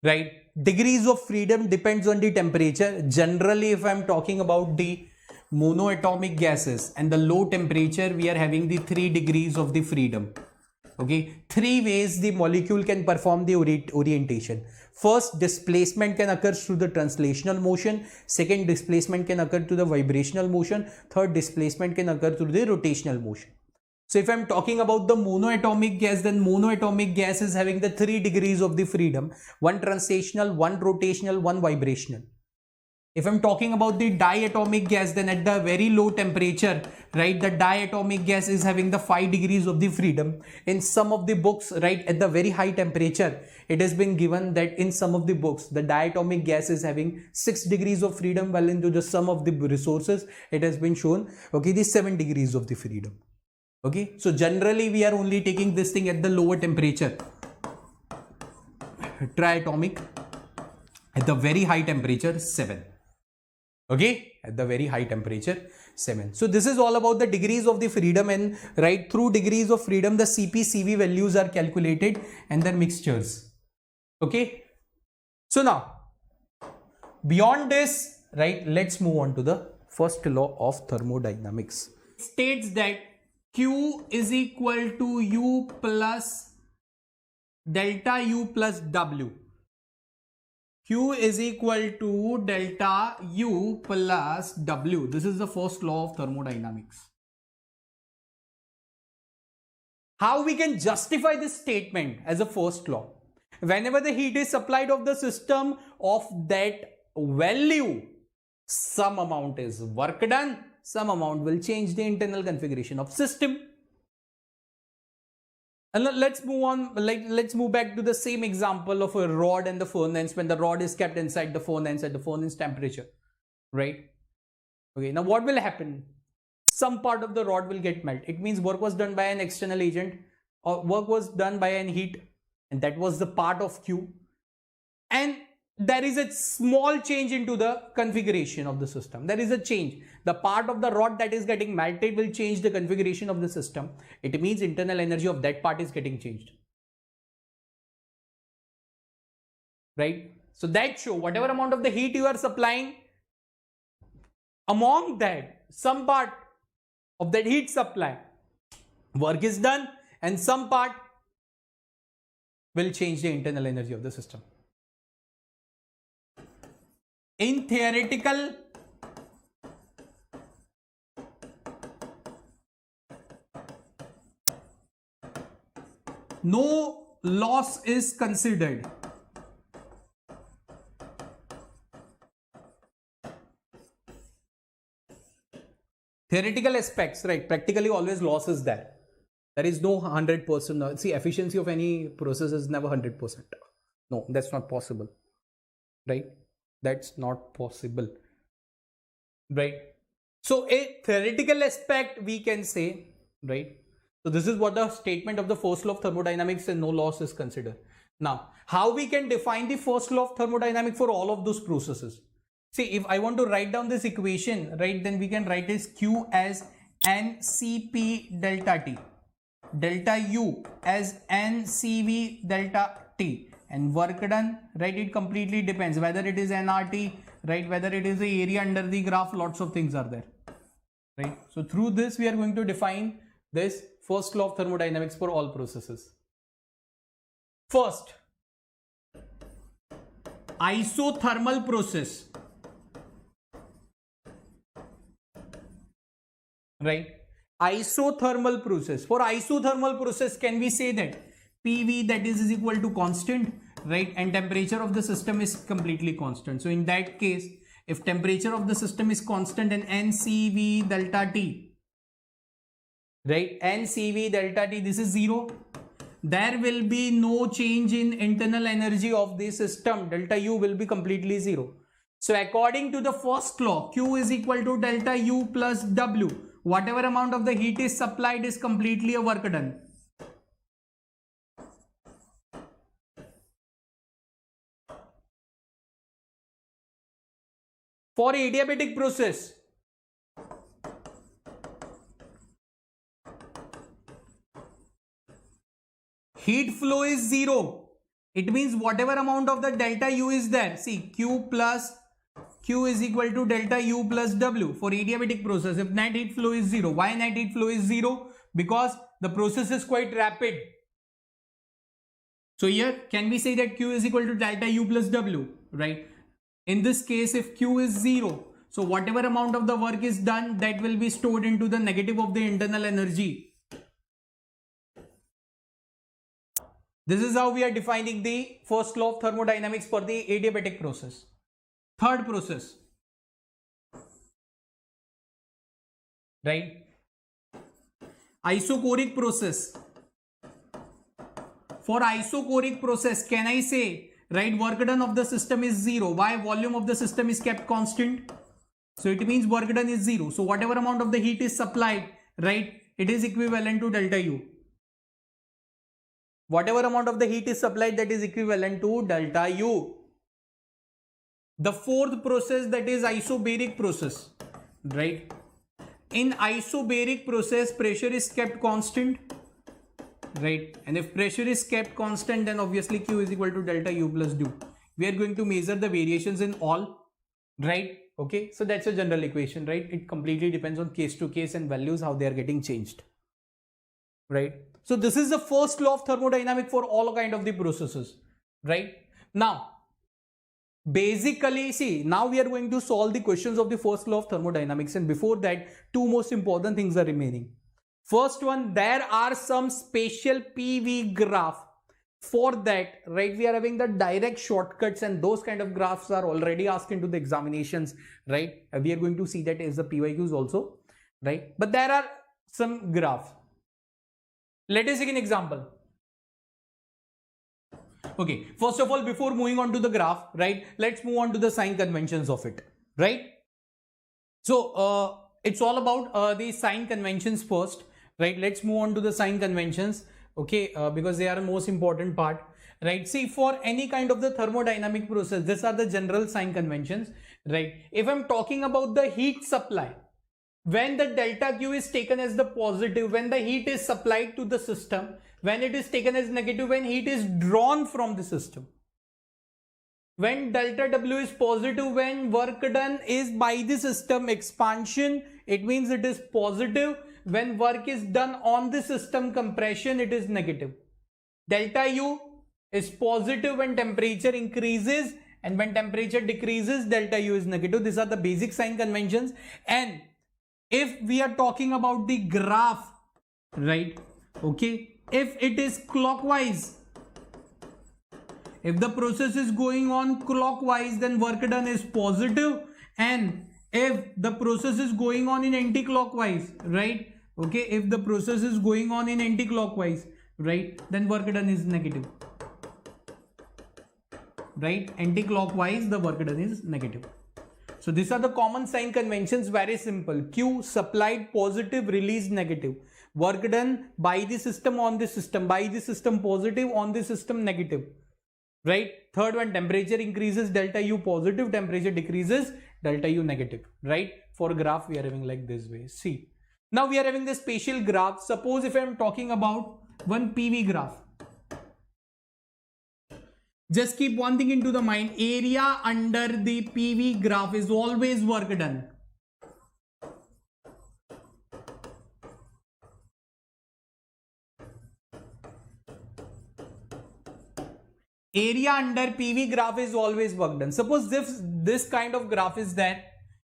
Right, degrees of freedom depends on the temperature. Generally, if I'm talking about the monoatomic gases and the low temperature, we are having the 3 degrees of the freedom. Okay, 3 ways the molecule can perform the orientation. First, displacement can occur through the translational motion. Second, displacement can occur through the vibrational motion. Third, displacement can occur through the rotational motion. So if I'm talking about the monoatomic gas, then monoatomic gas is having the 3 degrees of the freedom, one translational, one rotational, one vibrational. If I'm talking about the diatomic gas, then at the very low temperature, right, the diatomic gas is having the 5 degrees of the freedom. In some of the books, right, at the very high temperature, it has been given that in some of the books, the diatomic gas is having 6 degrees of freedom, while into the some of the resources, it has been shown, okay, the 7 degrees of the freedom. Okay, so generally we are only taking this thing at the lower temperature, triatomic, at the very high temperature 7. Okay, at the very high temperature 7. So this is all about the degrees of the freedom, and right, through degrees of freedom the Cp Cv values are calculated and their mixtures. Okay, so now beyond this, right, let's move on to the first law of thermodynamics. It states that Q is equal to U plus delta U plus W. Q is equal to delta U plus W. This is the first law of thermodynamics. How we can justify this statement as a first law? Whenever the heat is supplied of the system of that value, some amount is work done, some amount will change the internal configuration of system. And let's move on, let's move back to the same example of a rod and the furnace, when the rod is kept inside the furnace at the furnace temperature, right? Okay, now what will happen? Some part of the rod will get melt. It means work was done by an external agent, or work was done by an heat and that was the part of Q, and there is a small change into the configuration of the system. There is a change. The part of the rod that is getting melted will change the configuration of the system. It means internal energy of that part is getting changed. Right? So that show whatever amount of the heat you are supplying, among that some part of that heat supply work is done and some part will change the internal energy of the system. In theoretical no loss is considered. Theoretical aspects, right? Practically always loss is there. There is no 100%. See, efficiency of any process is never 100%. No, that's not possible. Right? That's not possible. Right? So a theoretical aspect we can say, right? So this is what the statement of the first law of thermodynamics and no loss is considered. Now, how we can define the first law of thermodynamics for all of those processes? See, if I want to write down this equation, right, then we can write this Q as NCP delta T, delta U as NCV delta T, and work done, right, it completely depends whether it is nRT, right, whether it is the area under the graph, lots of things are there, right? So through this we are going to define this first law of thermodynamics for all processes. First, isothermal process. Right, isothermal process. For isothermal process, can we say that PV that is equal to constant, right, and temperature of the system is completely constant. So in that case, if temperature of the system is constant and NCV delta T, right, NCV delta T, this is 0, there will be no change in internal energy of the system. Delta U will be completely 0. So according to the first law, Q is equal to delta U plus W. Whatever amount of the heat is supplied is completely a work done. For adiabatic process, heat flow is 0. It means whatever amount of the delta U is there. See, Q is equal to delta U plus W for adiabatic process. If net heat flow is 0, why net heat flow is 0? Because the process is quite rapid. So here, can we say that Q is equal to delta U plus W, right? In this case, if Q is 0, so whatever amount of the work is done, that will be stored into the negative of the internal energy. This is how we are defining the first law of thermodynamics for the adiabatic process. Third process, right? Isochoric process. For isochoric process, can I say, right, work done of the system is 0. Why? Volume of the system is kept constant. So it means work done is 0. So whatever amount of the heat is supplied, right, it is equivalent to delta U. Whatever amount of the heat is supplied, that is equivalent to delta U. The fourth process, that is isobaric process, right? In isobaric process, pressure is kept constant, right? And if pressure is kept constant, then obviously Q is equal to delta U plus W. We are going to measure the variations in all, right? Okay, so that's a general equation, right? It completely depends on case to case and values, how they are getting changed, right? So this is the first law of thermodynamics for all kind of the processes, right? Now, basically, see, now we are going to solve the questions of the first law of thermodynamics, and before that, two most important things are remaining. First one, there are some special PV graph. For that, right, we are having the direct shortcuts, and those kind of graphs are already asked into the examinations, right? We are going to see that as the PYQs also, right? But there are some graphs. Let us take an example. Okay, first of all, before moving on to the graph, right, let's move on to the sign conventions of it, right? So it's all about the sign conventions first, right? Let's move on to the sign conventions, okay, because they are the most important part. right? See, for any kind of the thermodynamic process, these are the general sign conventions, right? If I'm talking about the heat supply, when the delta Q is taken as the positive, when the heat is supplied to the system, when it is taken as negative, when heat is drawn from the system. When delta W is positive, when work done is by the system expansion, it means it is positive. When work is done on the system compression, it is negative. Delta U is positive when temperature increases, and when temperature decreases, delta U is negative. These are the basic sign conventions. And if we are talking about the graph, right, okay, if it is clockwise, if the process is going on clockwise, then work done is positive, and if the process is going on in anti-clockwise, right, okay, if the process is going on in anti-clockwise, right, then work done is negative, right? Anti-clockwise, the work done is negative. So these are the common sign conventions, very simple. Q, supplied positive, released negative. Work done by the system on the system, by the system positive, on the system negative, right? Third one, temperature increases, delta U positive, temperature decreases, delta U negative, right? For graph, we are having like this way. See, now we are having the spatial graph. Suppose if I am talking about one PV graph, just keep one thing into the mind, area under the PV graph is always work done. Area under PV graph is always work done. Suppose this kind of graph is there.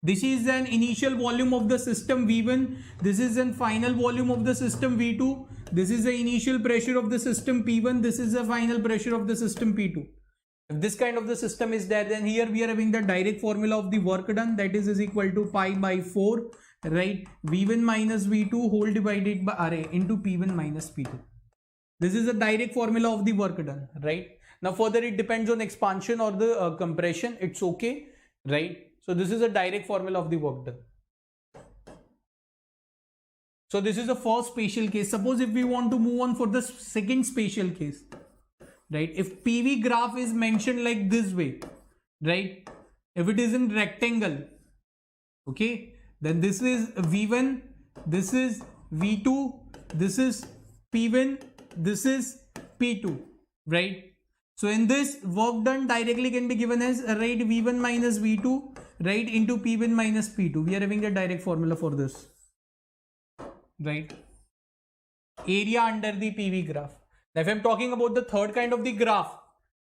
This is an initial volume of the system V1. This is an final volume of the system V2. This is the initial pressure of the system P1. This is the final pressure of the system P2. If this kind of the system is there, then here we are having the direct formula of the work done, that is equal to pi by 4, right? V1 minus V2 whole divided by RA into P1 minus P2. This is a direct formula of the work done, right? Now further it depends on expansion or the compression. It's okay, right? So this is a direct formula of the work done. So this is the first spatial case. Suppose if we want to move on for the second spatial case, right? If PV graph is mentioned like this way, right? If it is in rectangle, okay, then this is V1, this is V2, this is P1, this is P2, right? So in this, work done directly can be given as, right, V1 minus V2, right, into P1 minus P2. We are having a direct formula for this, right? Area under the PV graph. Now if I'm talking about the third kind of the graph,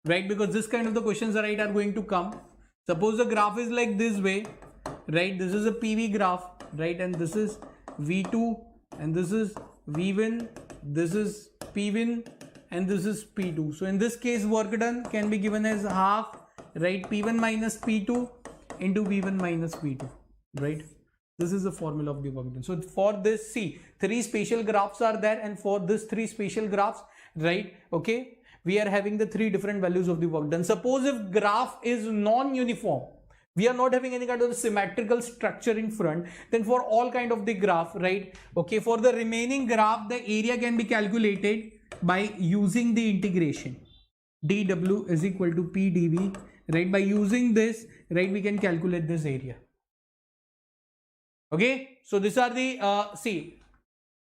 right, because this kind of the questions, right, are going to come. Suppose the graph is like this way, right? This is a PV graph, right, and this is V2, and this is V1, this is P1, and this is P2. So in this case, work done can be given as half, right, P1 minus P2 into V1 minus P2, right? This is the formula of the work done. So for this, see, three spatial graphs are there, and for this three spatial graphs, right, okay, we are having the three different values of the work done. Suppose if graph is non-uniform, we are not having any kind of symmetrical structure in front, then for all kind of the graph, right, okay, for the remaining graph, the area can be calculated by using the integration. dW is equal to PdV, right? By using this, right, we can calculate this area. Okay, so these are the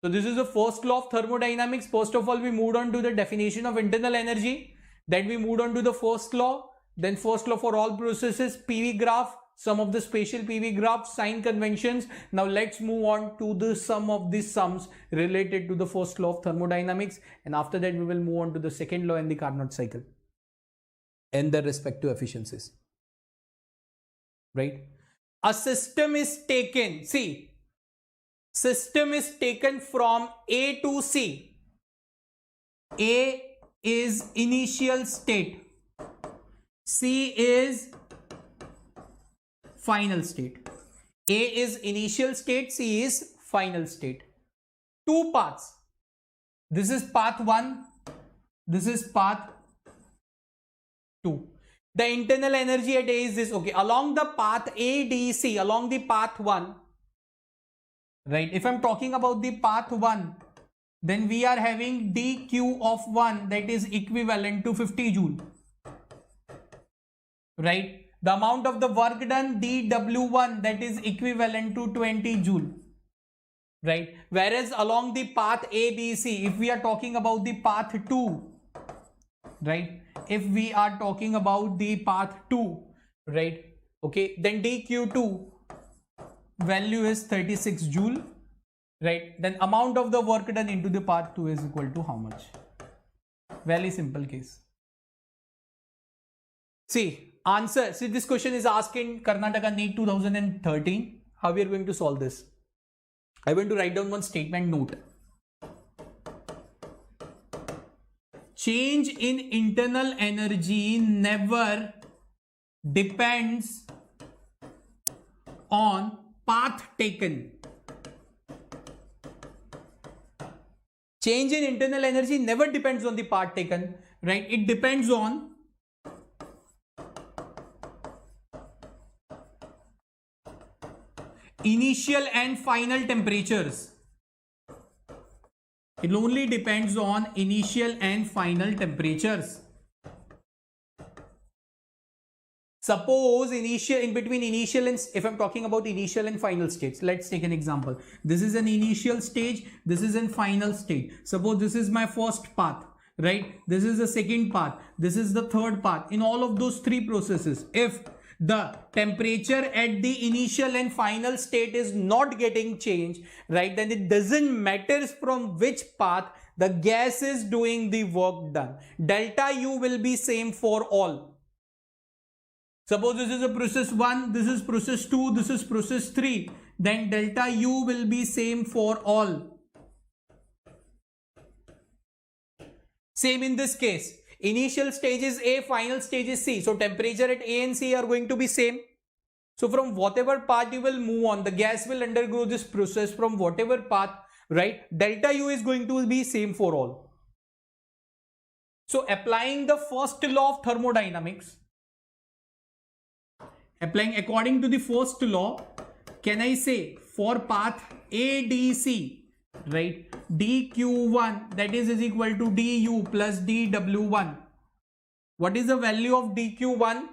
so this is the first law of thermodynamics. First of all, we moved on to the definition of internal energy, then we moved on to the first law, then first law for all processes, PV graph, some of the spatial PV graphs, sign conventions. Now let's move on to the sum of the sums related to the first law of thermodynamics, and after that we will move on to the second law and the Carnot cycle and their respective efficiencies, right? A system is taken, see, system is taken from A to C. A is initial state, C is final state. A is initial state, C is final state. Two paths. This is path 1, this is path 2. The internal energy at A is this, okay, along the path ADC, along the path 1, right? If I'm talking about the path 1, then we are having dq of 1 that is equivalent to 50 joule, right? The amount of the work done dw1 that is equivalent to 20 joule, right? Whereas along the path ABC, if we are talking about the path 2, right? If we are talking about the path 2, right? Okay, then dq2 value is 36 joule, right? Then amount of the work done into the path 2 is equal to how much? Very simple case. See, answer. See, this question is asked in Karnataka NEET 2013. How we are going to solve this? I want to write down one statement note. Change in internal energy never depends on path taken. Change in internal energy never depends on the path taken, right? It depends on initial and final temperatures. It only depends on initial and final temperatures. Suppose in between initial and, if I'm talking about initial and final states, let's take an example. This is an initial stage, this is an final stage. Suppose this is my first path, right? This is the second path, this is the third path. In all of those three processes, if the temperature at the initial and final state is not getting changed, right, then it doesn't matter from which path the gas is doing the work done. Delta U will be same for all. Suppose this is a process 1, this is process 2, this is process 3, then delta U will be same for all. Same in this case. Initial stage is A, final stage is C. So temperature at A and C are going to be same. So from whatever path you will move on, the gas will undergo this process from whatever path, right? Delta U is going to be same for all. So applying the first law of thermodynamics, applying according to the first law, can I say for path ADC, right, dq1 that is equal to du plus dw1. What is the value of dq1?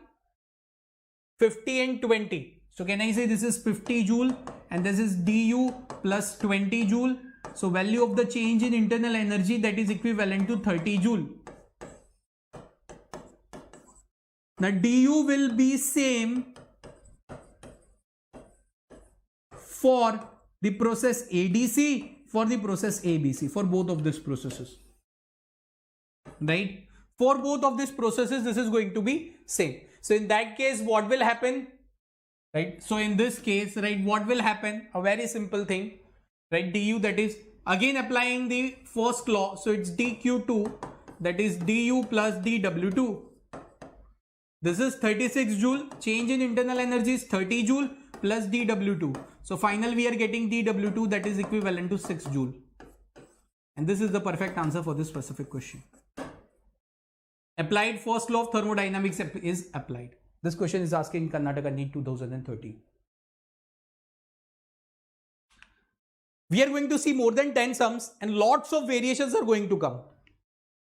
50 and 20. So can I say this is 50 joule and this is du plus 20 joule. So value of the change in internal energy that is equivalent to 30 joule. Now du will be same for the process ADC, for the process ABC, for both of these processes, right? For both of these processes, this is going to be same. So in that case, what will happen, right? So in this case, right, what will happen? A very simple thing, right? Du, that is again applying the first law. So it's dq2, that is du plus dw2. This is 36 joule. Change in internal energy is 30 joule plus dw2. So final we are getting dw2 that is equivalent to 6 joule. And this is the perfect answer for this specific question. Applied first law of thermodynamics is applied. This question is asking Karnataka NEET 2013. We are going to see more than 10 sums and lots of variations are going to come,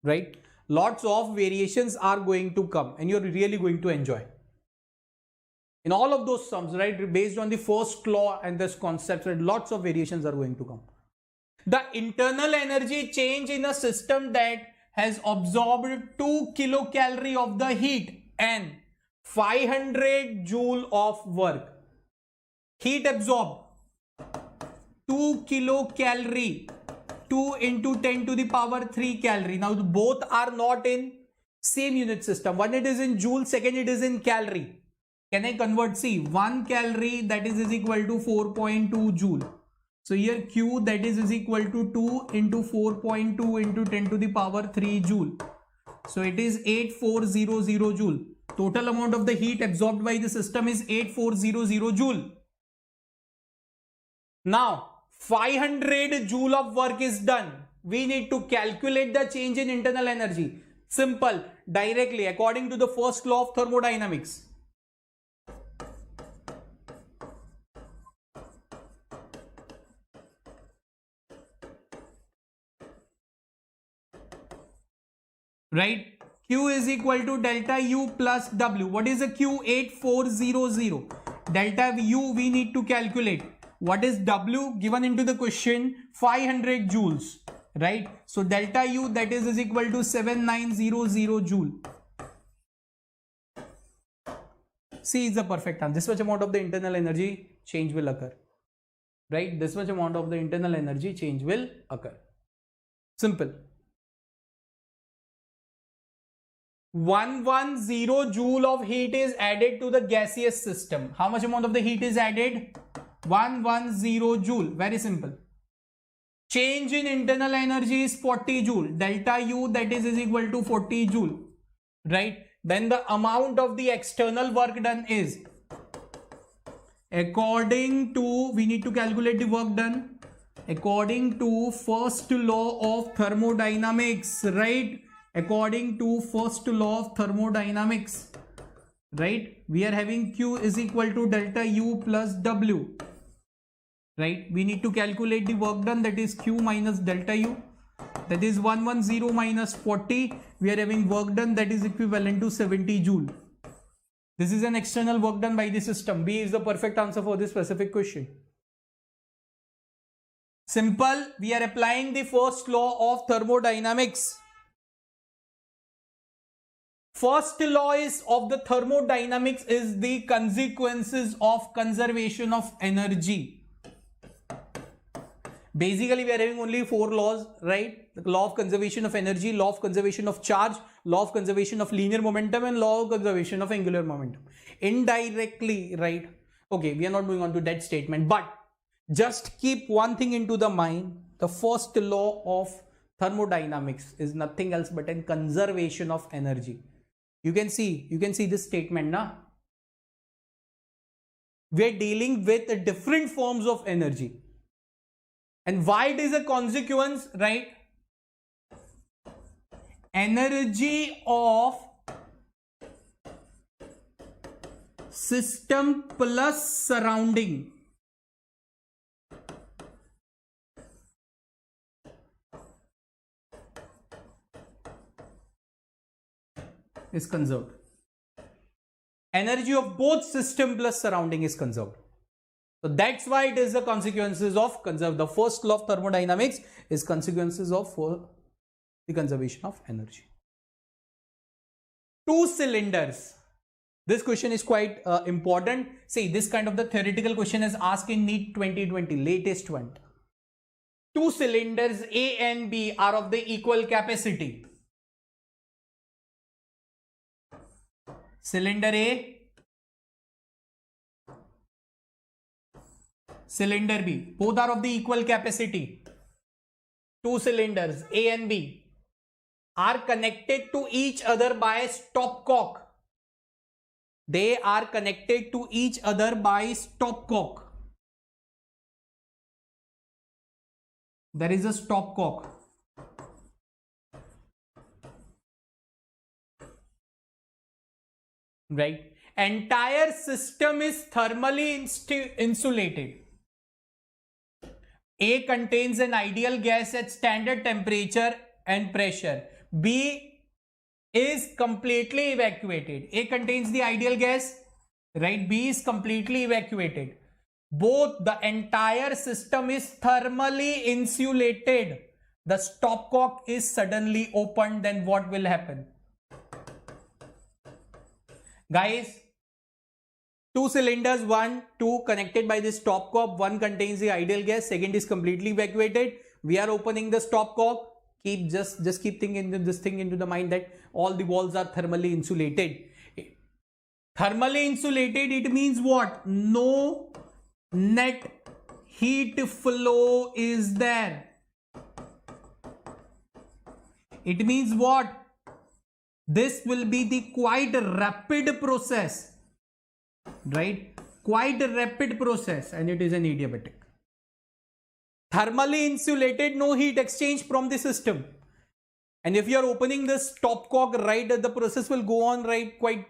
right? Lots of variations are going to come and you're really going to enjoy. In all of those sums, right, based on the first law and this concept, right, lots of variations are going to come. The internal energy change in a system that has absorbed 2 kilocalorie of the heat and 500 joule of work. Heat absorbed 2 kilocalorie, 2 into 10 to the power 3 calorie. Now both are not in same unit system. One it is in joule, second it is in calorie. Can I convert? See, 1 calorie that is equal to 4.2 joule. So here Q that is equal to 2 into 4.2 into 10 to the power 3 joule. So it is 8400 joule. Total amount of the heat absorbed by the system is 8400 joule. Now 500 joule of work is done. We need to calculate the change in internal energy. Simple, directly according to the first law of thermodynamics. right? Q is equal to delta U plus W. What is a Q? 8400. Delta U we need to calculate. What is W? Given into the question, 500 joules, right? So delta U, that is equal to 7900 joule. C is the perfect answer. This much amount of the internal energy change will occur, right? This much amount of the internal energy change will occur. Simple. 110 joule of heat is added to the gaseous system. How much amount of the heat is added? 110 joule. Very simple. Change in internal energy is 40 joule. Delta U, that is equal to 40 joule, right? Then the amount of the external work done is, according to, we need to calculate the work done according to first law of thermodynamics, right? According to first law of thermodynamics, right? We are having Q is equal to delta U plus W, right? We need to calculate the work done, that is Q minus delta U, that is 110 minus 40. We are having work done that is equivalent to 70 joule. This is an external work done by the system. B is the perfect answer for this specific question. Simple. We are applying the first law of thermodynamics. First law is of the thermodynamics is the consequences of conservation of energy. Basically, we are having only 4 laws, right? The law of conservation of energy, law of conservation of charge, law of conservation of linear momentum, and law of conservation of angular momentum. Indirectly, right? Okay, we are not moving on to that statement, but just keep one thing into the mind. The first law of thermodynamics is nothing else but a conservation of energy. You can see this statement, na? We are dealing with different forms of energy. And why it is a consequence, right? Energy of system plus surrounding is conserved. Energy of both system plus surrounding is conserved. So that's why it is the consequences of conserve. The first law of thermodynamics is consequences of the conservation of energy. 2 cylinders. This question is quite important. See, this kind of the theoretical question is asked in NEET 2020, latest one. 2 cylinders A and B are of the equal capacity. Cylinder A, cylinder B, both are of the equal capacity. 2 cylinders A and B are connected to each other by a stopcock. They are connected to each other by stopcock. There is a stopcock. Right? Entire system is thermally insulated. A contains an ideal gas at standard temperature and pressure. B is completely evacuated. A contains the ideal gas, right? B is completely evacuated. Both, the entire system is thermally insulated. The stopcock is suddenly opened, then what will happen? Guys, 2 cylinders, 1, 2 connected by this stopcock. One contains the ideal gas, second is completely evacuated. We are opening the stopcock. Just keep thinking this thing into the mind that all the walls are thermally insulated. Thermally insulated, it means what? No net heat flow is there. It means what? This will be the quite rapid process, right? Quite a rapid process, and it is an adiabatic. Thermally insulated, no heat exchange from the system. And if you are opening this stopcock, right, the process will go on, right, quite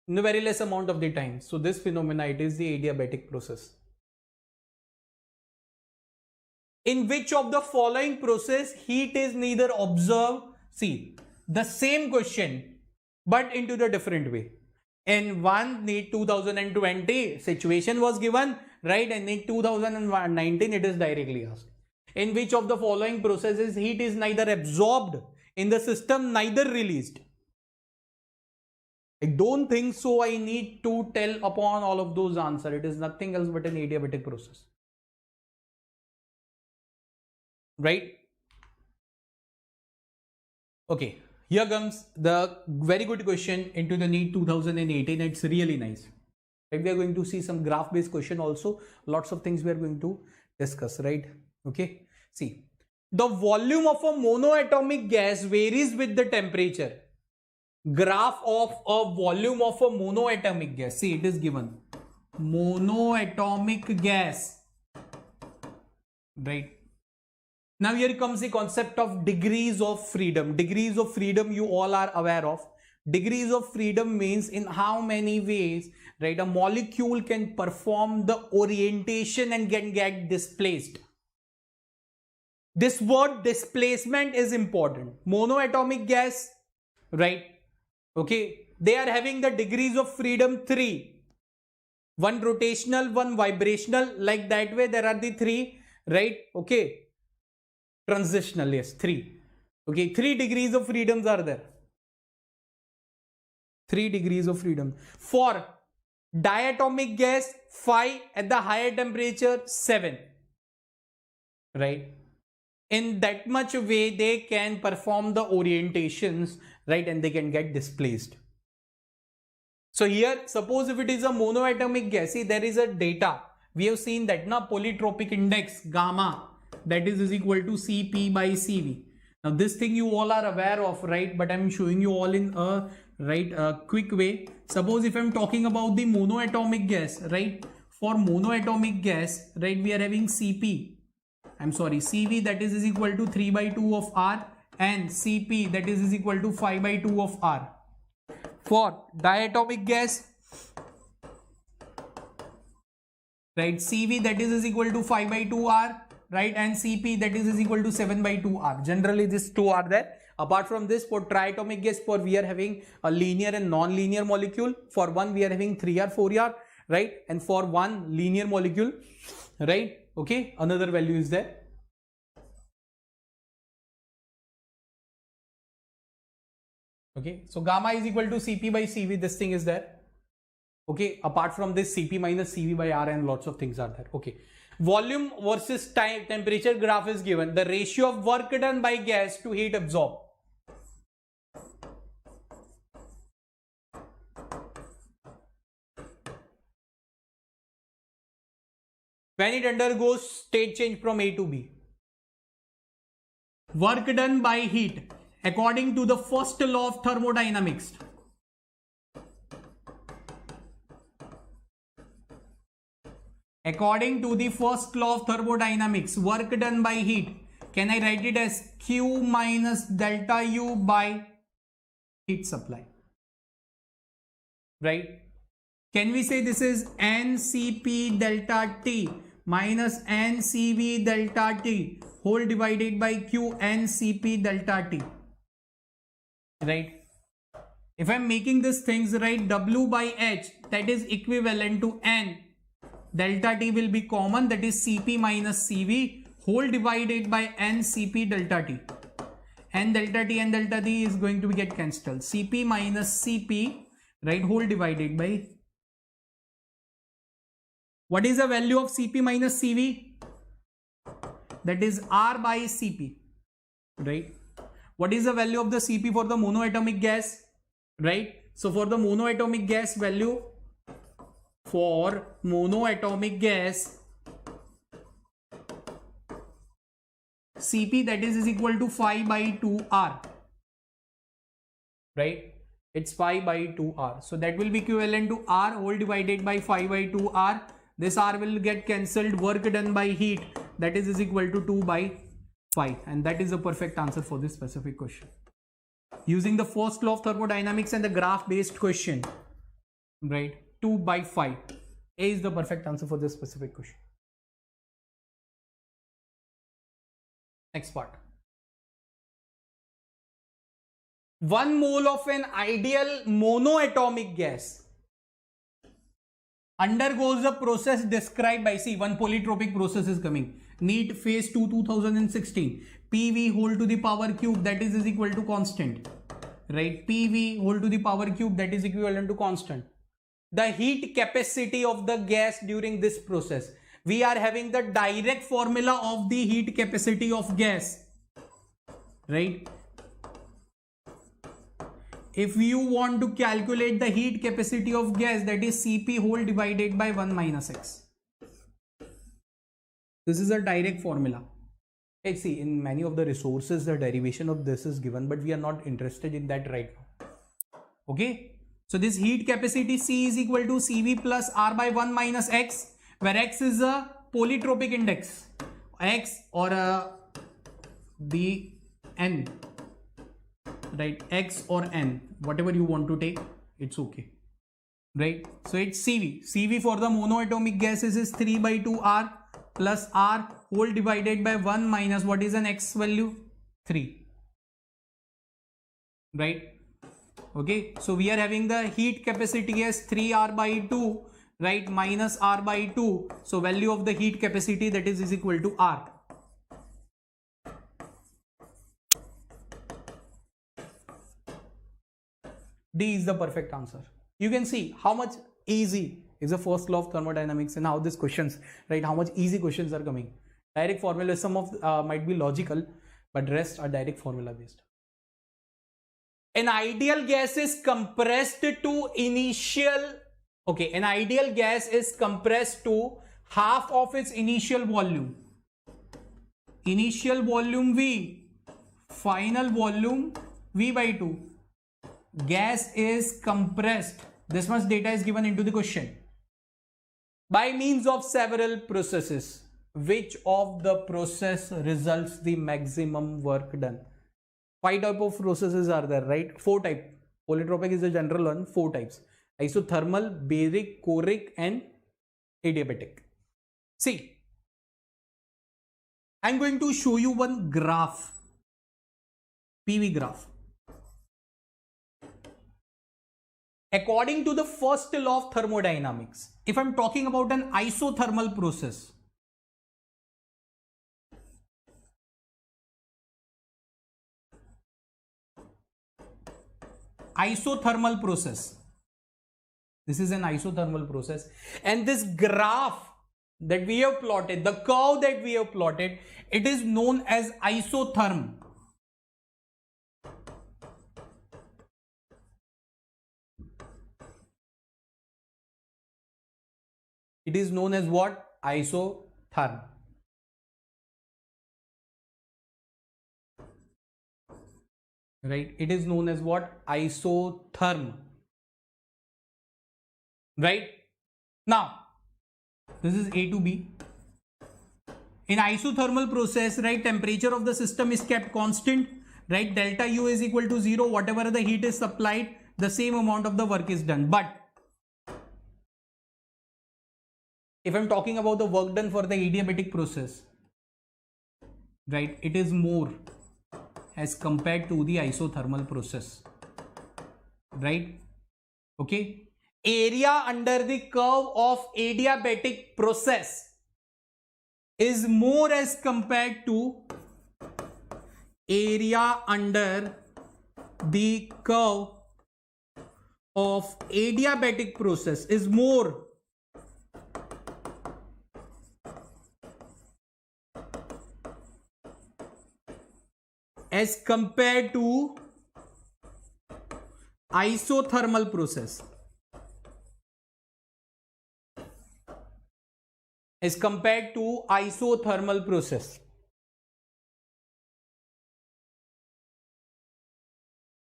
in a very less amount of the time. So this phenomena, it is the adiabatic process. In which of the following process heat is neither observed? See, the same question but into the different way. In one NEET 2020 situation was given, right, and NEET 2019 it is directly asked. In which of the following processes heat is neither absorbed in the system neither released? I don't think so I need to tell upon all of those answers. It is nothing else but an adiabatic process. Right? Okay, here comes the very good question into the NEET 2018. It's really nice. Right? We are going to see some graph based question also. Lots of things we are going to discuss, right? Okay. See, the volume of a monoatomic gas varies with the temperature. Graph of a volume of a monoatomic gas. See, it is given. Monoatomic gas. Right. Now here comes the concept of degrees of freedom. Degrees of freedom you all are aware of. Degrees of freedom means in how many ways, right, a molecule can perform the orientation and can get displaced. This word displacement is important. Monoatomic gas, right? Okay, they are having the degrees of freedom 3. One rotational, one vibrational. Like that way, there are the 3, right? Okay. Transitional, yes, 3. Okay, 3 degrees of freedoms are there. 3 degrees of freedom. For diatomic gas, 5, at the higher temperature, 7. Right? In that much way, they can perform the orientations, right, and they can get displaced. So here, suppose if it is a monoatomic gas, see, there is a data. We have seen that, na, polytropic index, gamma, that is equal to Cp by Cv. Now, this thing you all are aware of, right, but I'm showing you all in a, right, a quick way. Suppose if I'm talking about the monoatomic gas, right, for monoatomic gas, right, we are having Cp. I'm sorry, Cv that is equal to 3 by 2 of R and Cp that is equal to 5 by 2 of R. For diatomic gas, right, Cv that is equal to 5 by 2 R, right, and Cp that is equal to 7 by 2 R. Generally these two are there. Apart from this, for triatomic gas, for we are having a linear and non-linear molecule. For one we are having 3R, 4R, right, and for one linear molecule, right, okay, another value is there. Okay, so gamma is equal to Cp by Cv, this thing is there. Okay, apart from this, Cp minus Cv by R and lots of things are there. Okay, volume versus time temperature graph is given. The ratio of work done by gas to heat absorbed. When it undergoes state change from A to B. Work done by heat according to the first law of thermodynamics. According to the first law of thermodynamics, work done by heat, can I write it as Q minus delta U by heat supply? Right? Can we say this is NCP delta T minus NCV delta T whole divided by Q NCP delta T? Right? If I'm making these things right, W by H, that is equivalent to N. Delta T will be common, that is Cp minus Cv whole divided by NCP delta T. N delta T and delta T is going to get cancelled. Cp minus Cp, right, whole divided by. What is the value of Cp minus Cv? That is R by Cp, right? What is the value of the Cp for the monoatomic gas, right? So for the monoatomic gas value, for monoatomic gas, Cp that is equal to 5 by 2R, right? It's 5 by 2R. So that will be equivalent to R whole divided by 5 by 2R. This R will get cancelled. Work done by heat, that is equal to 2 by 5. And that is the perfect answer for this specific question. Using the first law of thermodynamics and the graph based question, right? 2 by 5. A is the perfect answer for this specific question. Next part. 1 mole of an ideal monoatomic gas undergoes a process described by, see, one polytropic process is coming. NEET phase 2 2016. PV whole to the power cube, that is equal to constant. Right? PV whole to the power cube, that is equivalent to constant. The heat capacity of the gas during this process. We are having the direct formula of the heat capacity of gas. Right? If you want to calculate the heat capacity of gas, that is Cp whole divided by 1 minus x. This is a direct formula. Let's see, in many of the resources, the derivation of this is given, but we are not interested in that right now. Okay. So this heat capacity C is equal to Cv plus R by 1 minus x, where x is a polytropic index. X or the n. Right, x or n, whatever you want to take, it's okay. Right, so it's Cv for the monoatomic gases is 3 by 2 R plus R whole divided by 1 minus what is an x value? 3. Right, okay, so we are having the heat capacity as 3R by 2, right, minus R by 2, so value of the heat capacity, that is equal to R. D is the perfect answer. You can see how much easy is the first law of thermodynamics and how these questions, right, how much easy questions are coming. Direct formula, some of might be logical, but rest are direct formula based. An ideal gas is compressed to initial, okay, an ideal gas is compressed to half of its initial volume. Initial volume V, final volume V by 2. Gas is compressed, this much data is given into the question, by means of several processes. Which of the process results the maximum work done? 5 type of processes are there, right? 4 type. Polytropic is the general one. 4 types: isothermal, baric, choric, and adiabatic. See, I'm going to show you one graph, PV graph. According to the first law of thermodynamics, if I'm talking about an isothermal process, this is an isothermal process, and this graph that we have plotted, the curve that we have plotted, it is known as isotherm. It is known as what? Isotherm. Right? It is known as what? Isotherm. Right? Now, this is A to B. In isothermal process, right, temperature of the system is kept constant. Right? Delta U is equal to 0. Whatever the heat is supplied, the same amount of the work is done. But if I'm talking about the work done for the adiabatic process, right, it is more as compared to the isothermal process, right? Okay, area under the curve of adiabatic process is more as compared to area under the curve of adiabatic process is more as compared to isothermal process. As compared to isothermal process.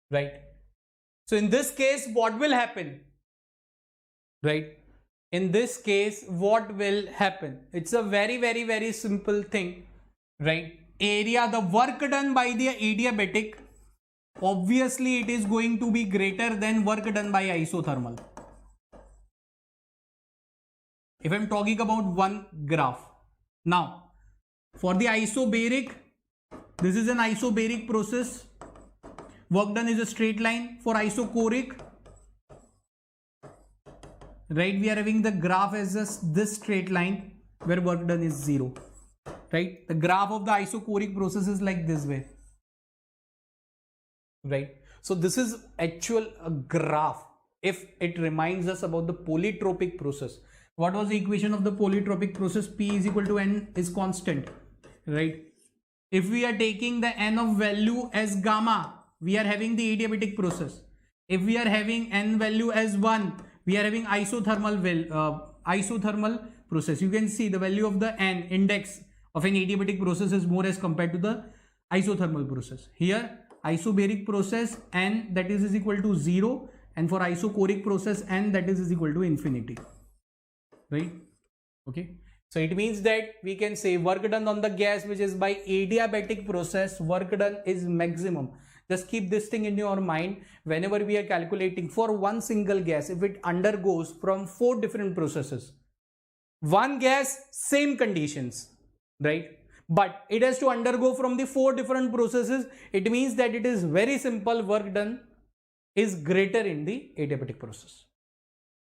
Right. So in this case, what will happen? Right. In this case, what will happen? It's a very simple thing. Right. Area, the work done by the adiabatic, obviously it is going to be greater than work done by isothermal. If I'm talking about one graph. Now, for the isobaric, this is an isobaric process work done is a straight line. For isochoric, right, we are having the graph as just this straight line where work done is 0, right? The graph of the isochoric process is like this way, right? So this is actual graph if it reminds us about the polytropic process. What was the equation of the polytropic process? P is equal to N is constant, right? If we are taking the N of value as gamma, we are having the adiabatic process. If we are having N value as 1, we are having isothermal process. You can see the value of the N index of an adiabatic process is more as compared to the isothermal process. Here isobaric process N that is equal to 0, and for isochoric process N that is equal to infinity, right? Okay, so it means that we can say work done on the gas which is by adiabatic process, work done is maximum. Just keep this thing in your mind whenever we are calculating for one single gas. If it undergoes from 4 different processes, one gas, same conditions, right? But it has to undergo from the 4 different processes. It means that it is very simple, work done is greater in the adiabatic process.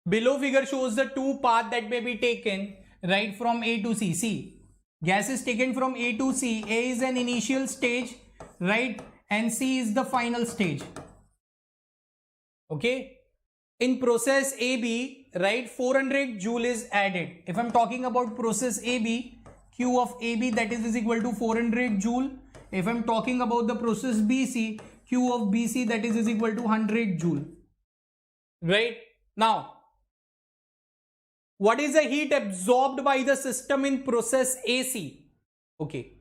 Below figure shows the 2 paths that may be taken, right, from A to C. See, gas is taken from A to C. A is an initial stage, right, and C is the final stage. Okay, in process AB, right, 400 joule is added. If I'm talking about process AB, Q of AB that is equal to 400 joule. If I'm talking about the process BC, Q of BC that is equal to 100 joule, right? Now, what is the heat absorbed by the system in process AC? Okay,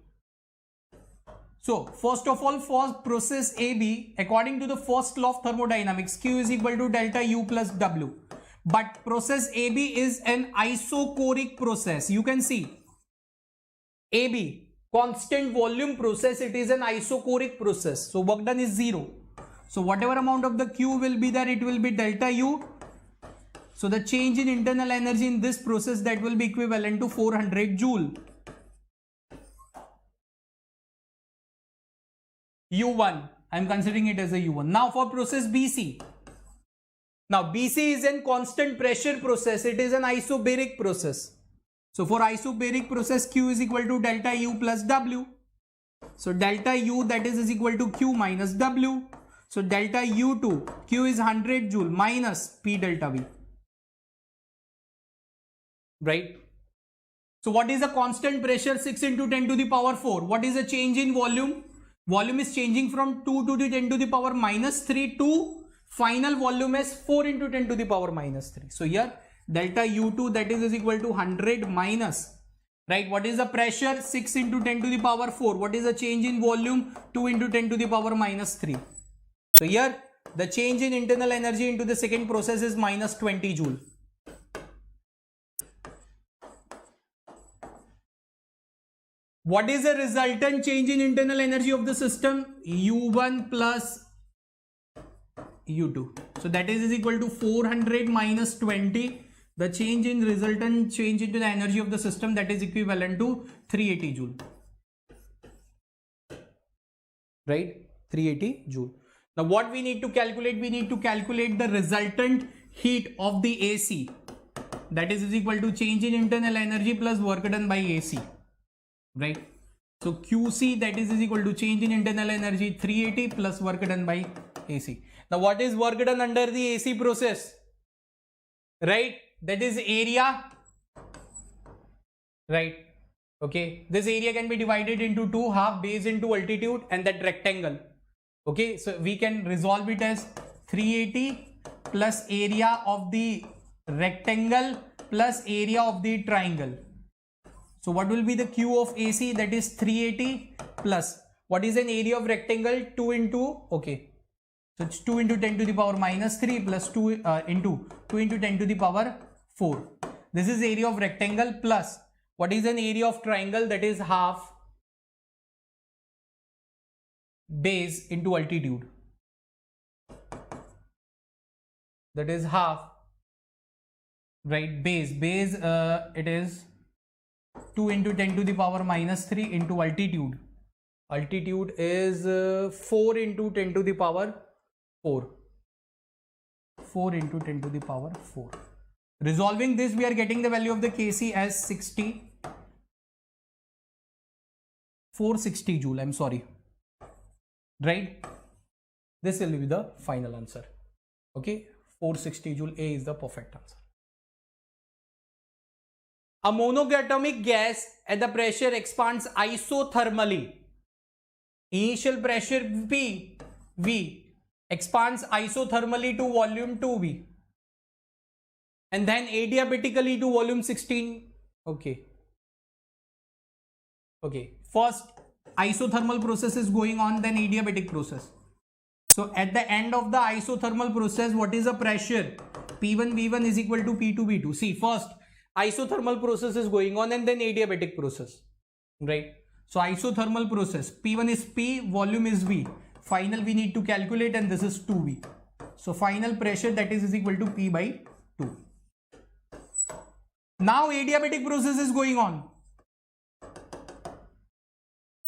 so first of all, for process AB, according to the first law of thermodynamics, Q is equal to delta U plus W. But process AB is an isochoric process. You can see AB, constant volume process, it is an isochoric process. So work done is 0. So whatever amount of the Q will be there, it will be delta U. So the change in internal energy in this process, that will be equivalent to 400 joule. U1, I am considering it as a U1. Now for process BC. Now BC is a constant pressure process. It is an isobaric process. So for isobaric process, Q is equal to delta U plus W. So delta U that is equal to Q minus W. So delta U2, Q is 100 joule minus P delta V. Right? So what is the constant pressure? 6 into 10 to the power 4. What is the change in volume? Volume is changing from 2 to the 10 to the power minus 3 to final volume as 4 into 10 to the power minus 3. So here delta U2 that is equal to 100 minus, right, what is the pressure? 6 into 10 to the power 4. What is the change in volume? 2 into 10 to the power minus 3. So here the change in internal energy into the second process is minus 20 joule. What is the resultant change in internal energy of the system? U1 plus U2. So that is equal to 400 minus 20. The change in resultant change into the energy of the system, that is equivalent to 380 joule. Right? 380 joule. Now what we need to calculate? We need to calculate the resultant heat of the AC. That is equal to change in internal energy plus work done by AC. Right? So QC that is equal to change in internal energy 380 plus work done by AC. Now what is work done under the AC process? Right? That is area. Right? Okay. This area can be divided into 2, half base into altitude and that rectangle. Okay. So we can resolve it as 380 plus area of the rectangle plus area of the triangle. So what will be the Q of AC? That is 380 plus what is an area of rectangle? 2 into, okay. So it's 2 into 10 to the power minus 3 plus 2 into 2 into 10 to the power 4. This is area of rectangle plus what is an area of triangle? That is half base into altitude. That is half, right, base. It is 2 into 10 to the power minus 3 into altitude. Altitude is 4 into 10 to the power 4. 4 into 10 to the power 4. Resolving this, we are getting the value of the Kc as 460 joule. I'm sorry. Right? This will be the final answer. Okay, 460 joule. A is the perfect answer. A monatomic gas at the pressure expands isothermally. Initial pressure P, V, expands isothermally to volume 2V. And then adiabatically to volume 16. Okay. First, isothermal process is going on, then adiabatic process. So at the end of the isothermal process, what is the pressure? P1 V1 is equal to P2 V2. See, first isothermal process is going on and then adiabatic process. Right? So isothermal process, P1 is P, volume is V. Final we need to calculate, and this is 2V. So final pressure, that is equal to P by 2. Now adiabatic process is going on.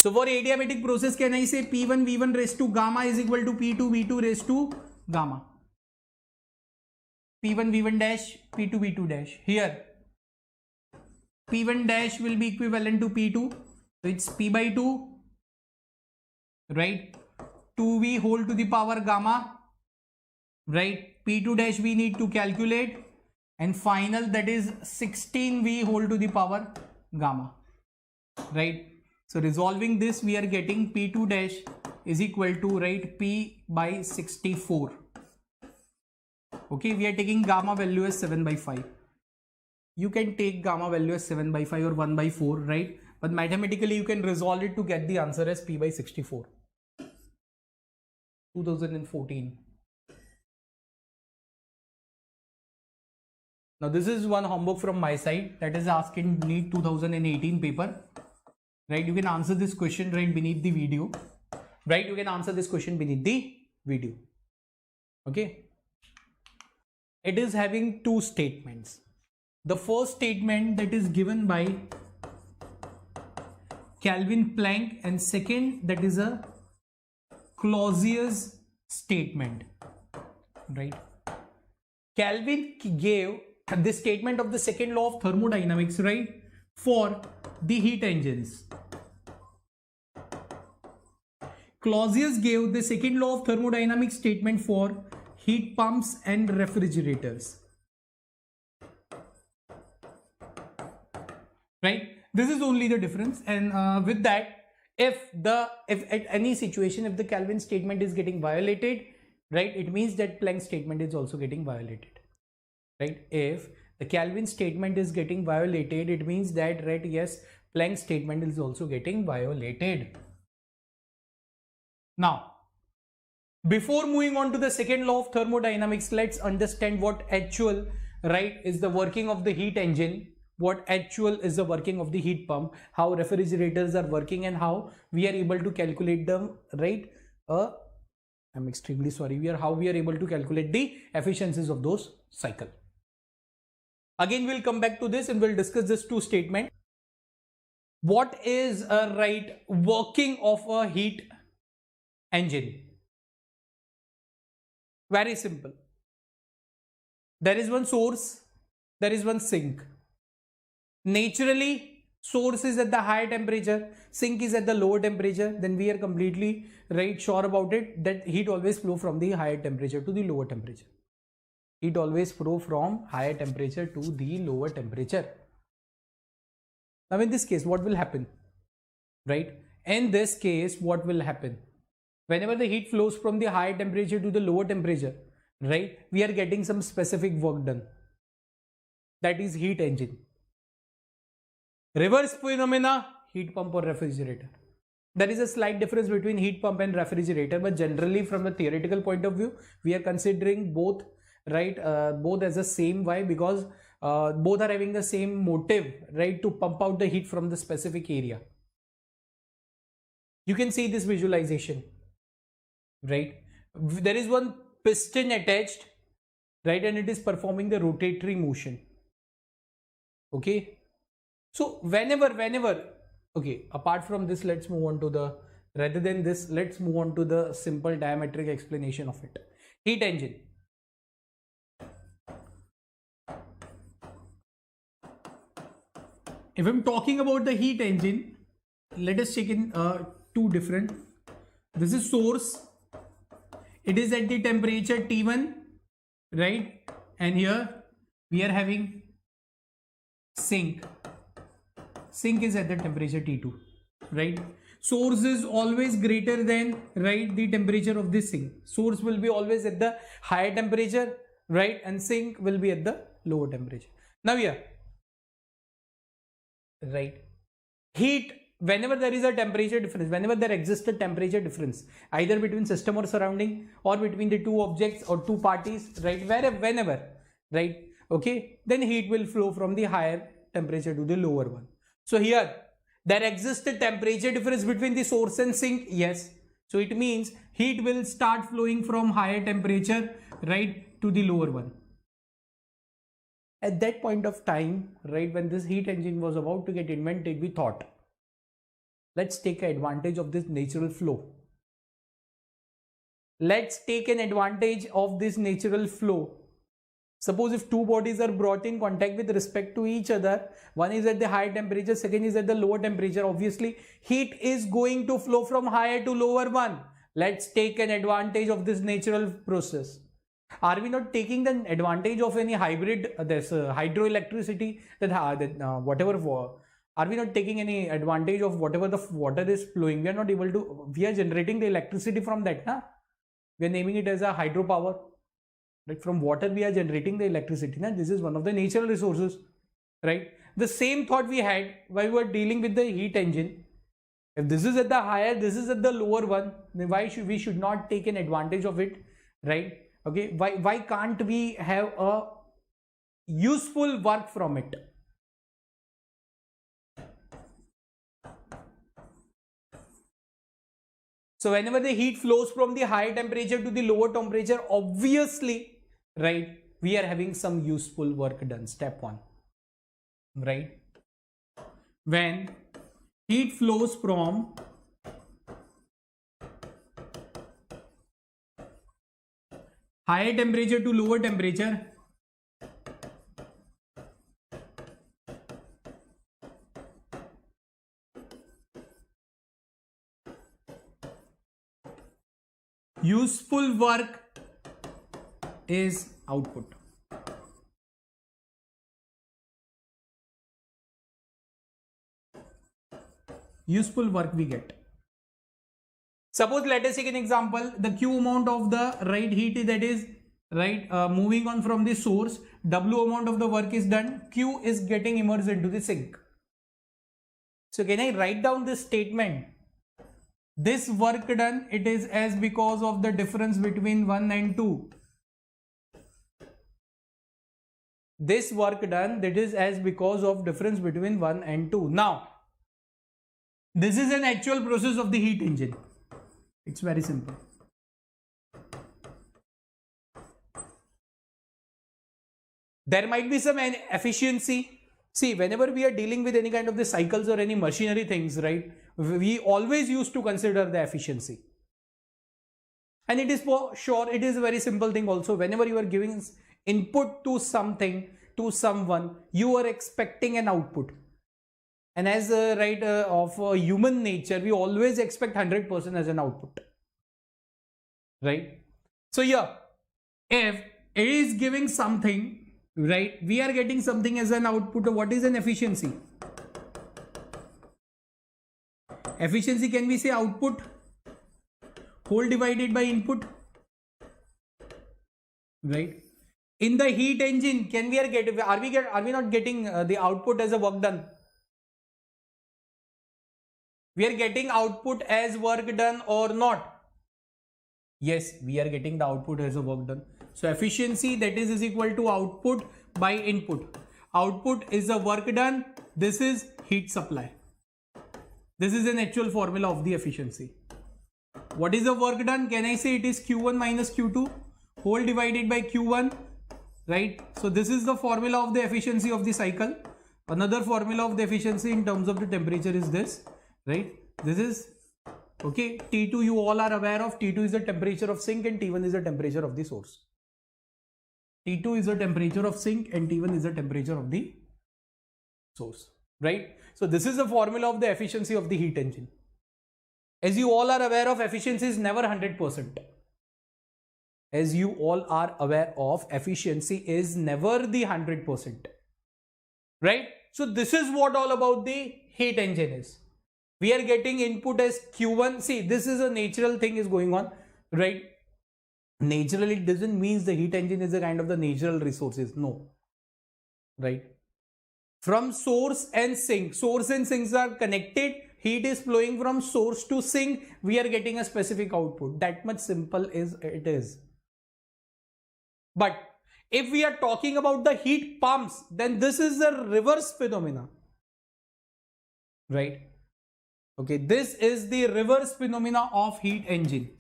So for adiabatic process, can I say P1 V1 raised to gamma is equal to P2 V2 raised to gamma. P1 V1 dash, P2 V2 dash. Here P1 dash will be equivalent to P2. So it's P by 2, right? 2V whole to the power gamma, right? P2 dash we need to calculate, and final, that is 16V whole to the power gamma, right? So resolving this, we are getting P2 dash is equal to, right, P by 64. Okay, we are taking gamma value as 7 by 5. You can take gamma value as 7 by 5 or 1 by 4, right? But mathematically you can resolve it to get the answer as P by 64. 2014. Now this is one homework from my side, that is asked in NEET 2018 paper. Right, you can answer this question right beneath the video. Right, you can answer this question beneath the video. Okay. It is having two statements. The first statement, that is given by Kelvin Planck, and second, that is a Clausius statement. Right. Kelvin gave the statement of the second law of thermodynamics, right, for the heat engines. Clausius gave the second law of thermodynamics statement for heat pumps and refrigerators. Right? This is only the difference, and with that, if at any situation, if the Kelvin statement is getting violated, right, it means that Planck statement is also getting violated. Right? If the Kelvin statement is getting violated, it means that, right, yes, Planck statement is also getting violated. Now, before moving on to the second law of thermodynamics, let's understand what actual, right, is the working of the heat engine, what actual is the working of the heat pump, how refrigerators are working, and how we are able to calculate them, right? I'm extremely sorry, how we are able to calculate the efficiencies of those cycles. Again, we'll come back to this and we'll discuss this two statement. What is a right working of a heat engine? Very simple. There is one source, there is one sink. Naturally, source is at the higher temperature, sink is at the lower temperature, then we are completely, right, sure about it that heat always flow from the higher temperature to the lower temperature. Heat always flow from higher temperature to the lower temperature. Now in this case, what will happen? Right? In this case, what will happen? Whenever the heat flows from the higher temperature to the lower temperature, right, we are getting some specific work done. That is heat engine. Reverse phenomena, heat pump or refrigerator. There is a slight difference between heat pump and refrigerator, but generally from a theoretical point of view, we are considering both, right, both as the same. Why? Because both are having the same motive, right, to pump out the heat from the specific area. You can see this visualization, right? There is one piston attached, right, and it is performing the rotatory motion. Okay. So whenever, okay, apart from this, let's move on to the Rather than this, let's move on to the simple diametric explanation of it. Heat engine. If I'm talking about the heat engine, let us check in two different. This is source. It is at the temperature T1, right? And here we are having sink. Sink is at the temperature T2, right? Source is always greater than, right, the temperature of this sink. Source will be always at the higher temperature, right? And sink will be at the lower temperature. Now here, right, heat, whenever there is a temperature difference, whenever there exists a temperature difference, either between system or surrounding, or between the two objects or two parties, right, whenever, right, okay, then heat will flow from the higher temperature to the lower one. So here, there exists a temperature difference between the source and sink, yes. So it means heat will start flowing from higher temperature, right, to the lower one. At that point of time, right, when this heat engine was about to get invented, we thought, let's take advantage of this natural flow. Let's take an advantage of this natural flow. Suppose if two bodies are brought in contact with respect to each other, one is at the higher temperature, second is at the lower temperature, obviously heat is going to flow from higher to lower one. Let's take an advantage of this natural process. Are we not taking the advantage of any hybrid, hydroelectricity, are we not taking any advantage of whatever the water is flowing? We are not able to, we are generating the electricity from that, na? We are naming it as a hydropower. Like from water we are generating the electricity. Now this is one of the natural resources, right? The same thought we had while we were dealing with the heat engine. If this is at the higher, this is at the lower one, then why should we not take an advantage of it, right? Okay, why can't we have a useful work from it? So whenever the heat flows from the higher temperature to the lower temperature, obviously, right, we are having some useful work done. Step 1, right? When heat flows from higher temperature to lower temperature, useful work is output. Useful work we get. Suppose let us take an example, the Q amount of the right heat that is right moving on from the source, W amount of the work is done, Q is getting immersed into the sink. So can I write down this statement? This work done, it is as because of the difference between 1 and 2. This work done, that is as because of difference between 1 and 2. Now, this is an actual process of the heat engine. It's very simple. There might be some efficiency. See, whenever we are dealing with any kind of the cycles or any machinery things, right, we always used to consider the efficiency. And it is for sure, it is a very simple thing also. Whenever you are giving input to something, to someone, you are expecting an output. And as of human nature, we always expect 100% as an output, right? So yeah, if it is giving something, right, we are getting something as an output. What is an efficiency? Efficiency, can we say output whole divided by input, right? In the heat engine, can we are we not getting the output as a work done? We are getting output as work done or not? Yes, we are getting the output as a work done. So efficiency, that is equal to output by input. Output is a work done. This is heat supply. This is an actual formula of the efficiency. What is the work done? Can I say it is Q1 minus Q2 whole divided by Q1, right? So this is the formula of the efficiency of the cycle. Another formula of the efficiency in terms of the temperature is this, right? This is Okay, T2 you all are aware of. T2 is the temperature of sink and T1 is the temperature of the source. T2 is the temperature of sink and T1 is the temperature of the source, right? So this is the formula of the efficiency of the heat engine. As you all are aware of, efficiency is never 100%. As you all are aware of, efficiency is never the 100%, right? So this is what all about the heat engine is. We are getting input as Q1. See, this is a natural thing is going on, right? Naturally, it doesn't mean the heat engine is a kind of the natural resources. No, right? From source and sink, source and sinks are connected. Heat is flowing from source to sink. We are getting a specific output. That much simple is it is. But if we are talking about the heat pumps, then this is the reverse phenomena, right? Okay, this is the reverse phenomena of heat engine.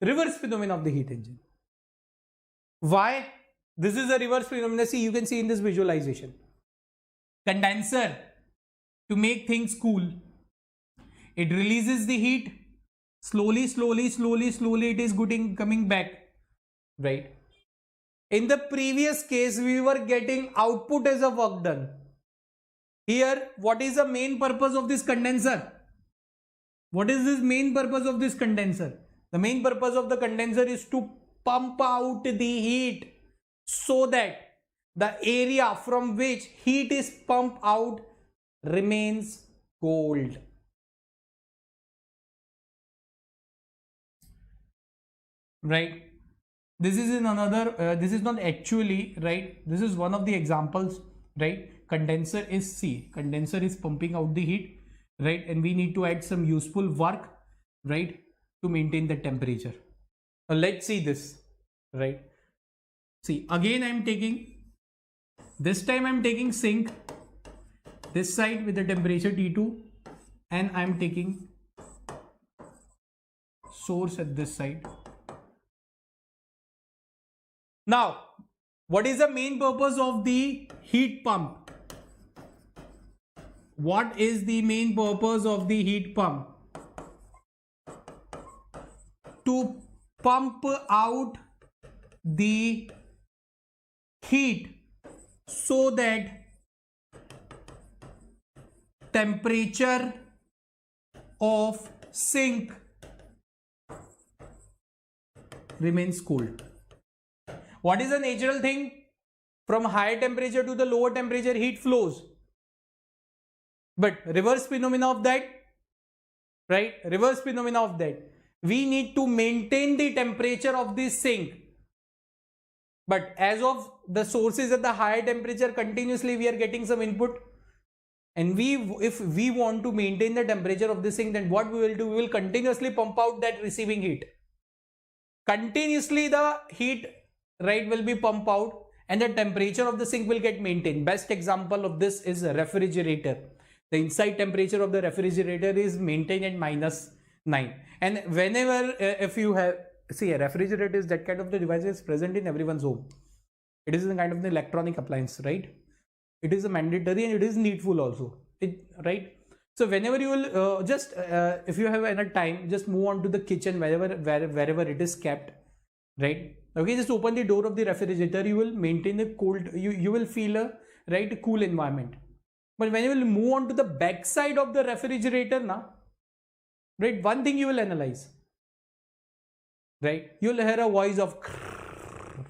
Reverse phenomena of the heat engine. Why? This is a reverse phenomena. See, you can see in this visualization. Condenser, to make things cool, it releases the heat. Slowly it is coming back, right? In the previous case, we were getting output as a work done. Here, what is the main purpose of this condenser? What is this main purpose of this condenser? The main purpose of the condenser is to pump out the heat so that the area from which heat is pumped out remains cold. Right? This is in another, this is not actually, right? This is one of the examples, right? Condenser is C. Condenser is pumping out the heat, right? And we need to add some useful work, right? To maintain the temperature. Now let's see this, right? See, again I'm taking, this time I'm taking sink, this side with the temperature T2, and I'm taking source at this side. Now, what is the main purpose of the heat pump? What is the main purpose of the heat pump? To pump out the heat so that temperature of sink remains cool. What is the natural thing? From higher temperature to the lower temperature, heat flows. But reverse phenomena of that, right? Reverse phenomena of that. We need to maintain the temperature of this sink. But as of the sources at the higher temperature, continuously we are getting some input. And if we want to maintain the temperature of this sink, then what we will do? We will continuously pump out that receiving heat. Continuously the heat, right, will be pumped out and the temperature of the sink will get maintained. Best example of this is a refrigerator. The inside temperature of the refrigerator is maintained at -9. And whenever, if you have, see, a refrigerator is that kind of the device is present in everyone's home. It is a kind of the electronic appliance, right? It is a mandatory and it is needful also, right? So whenever you will if you have enough time, just move on to the kitchen wherever it is kept, right? Okay, just open the door of the refrigerator. You will maintain a cold. You will feel a cool environment. But when you will move on to the back side of the refrigerator now, right, one thing you will analyze, right? You will hear a voice of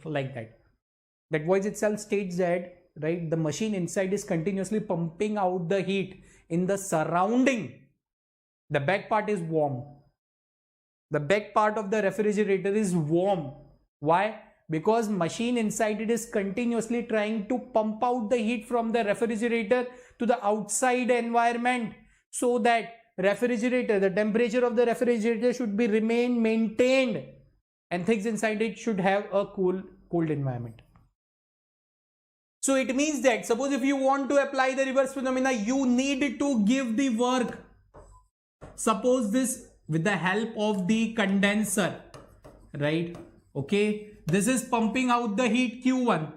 like that. That voice itself states that, right, the machine inside is continuously pumping out the heat in the surrounding. The back part is warm. The back part of the refrigerator is warm. Why? Because machine inside it is continuously trying to pump out the heat from the refrigerator to the outside environment so that the temperature of the refrigerator should be remain maintained and things inside it should have a cold environment. So it means that suppose if you want to apply the reverse phenomena, you need to give the work. Suppose this with the help of the condenser, right? Okay, This is pumping out the heat Q1,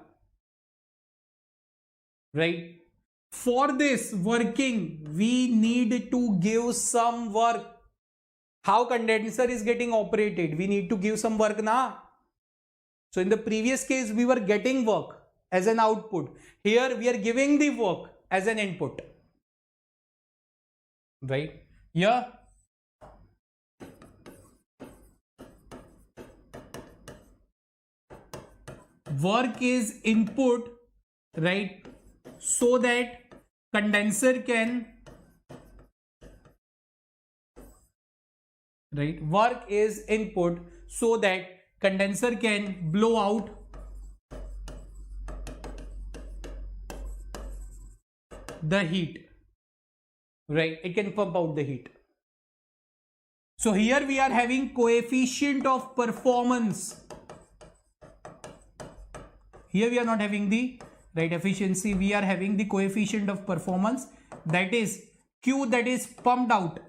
right? For this working, we need to give some work. How condenser is getting operated? We need to give some work now. So in the previous case, we were getting work as an output. Here we are giving the work as an input, right? Yeah. Work is input, right? So that condenser can, right? Work is input so that condenser can blow out the heat, right? It can pump out the heat. So here we are having coefficient of performance. Here we are not having the right efficiency, we are having the coefficient of performance, that is Q, that is pumped out,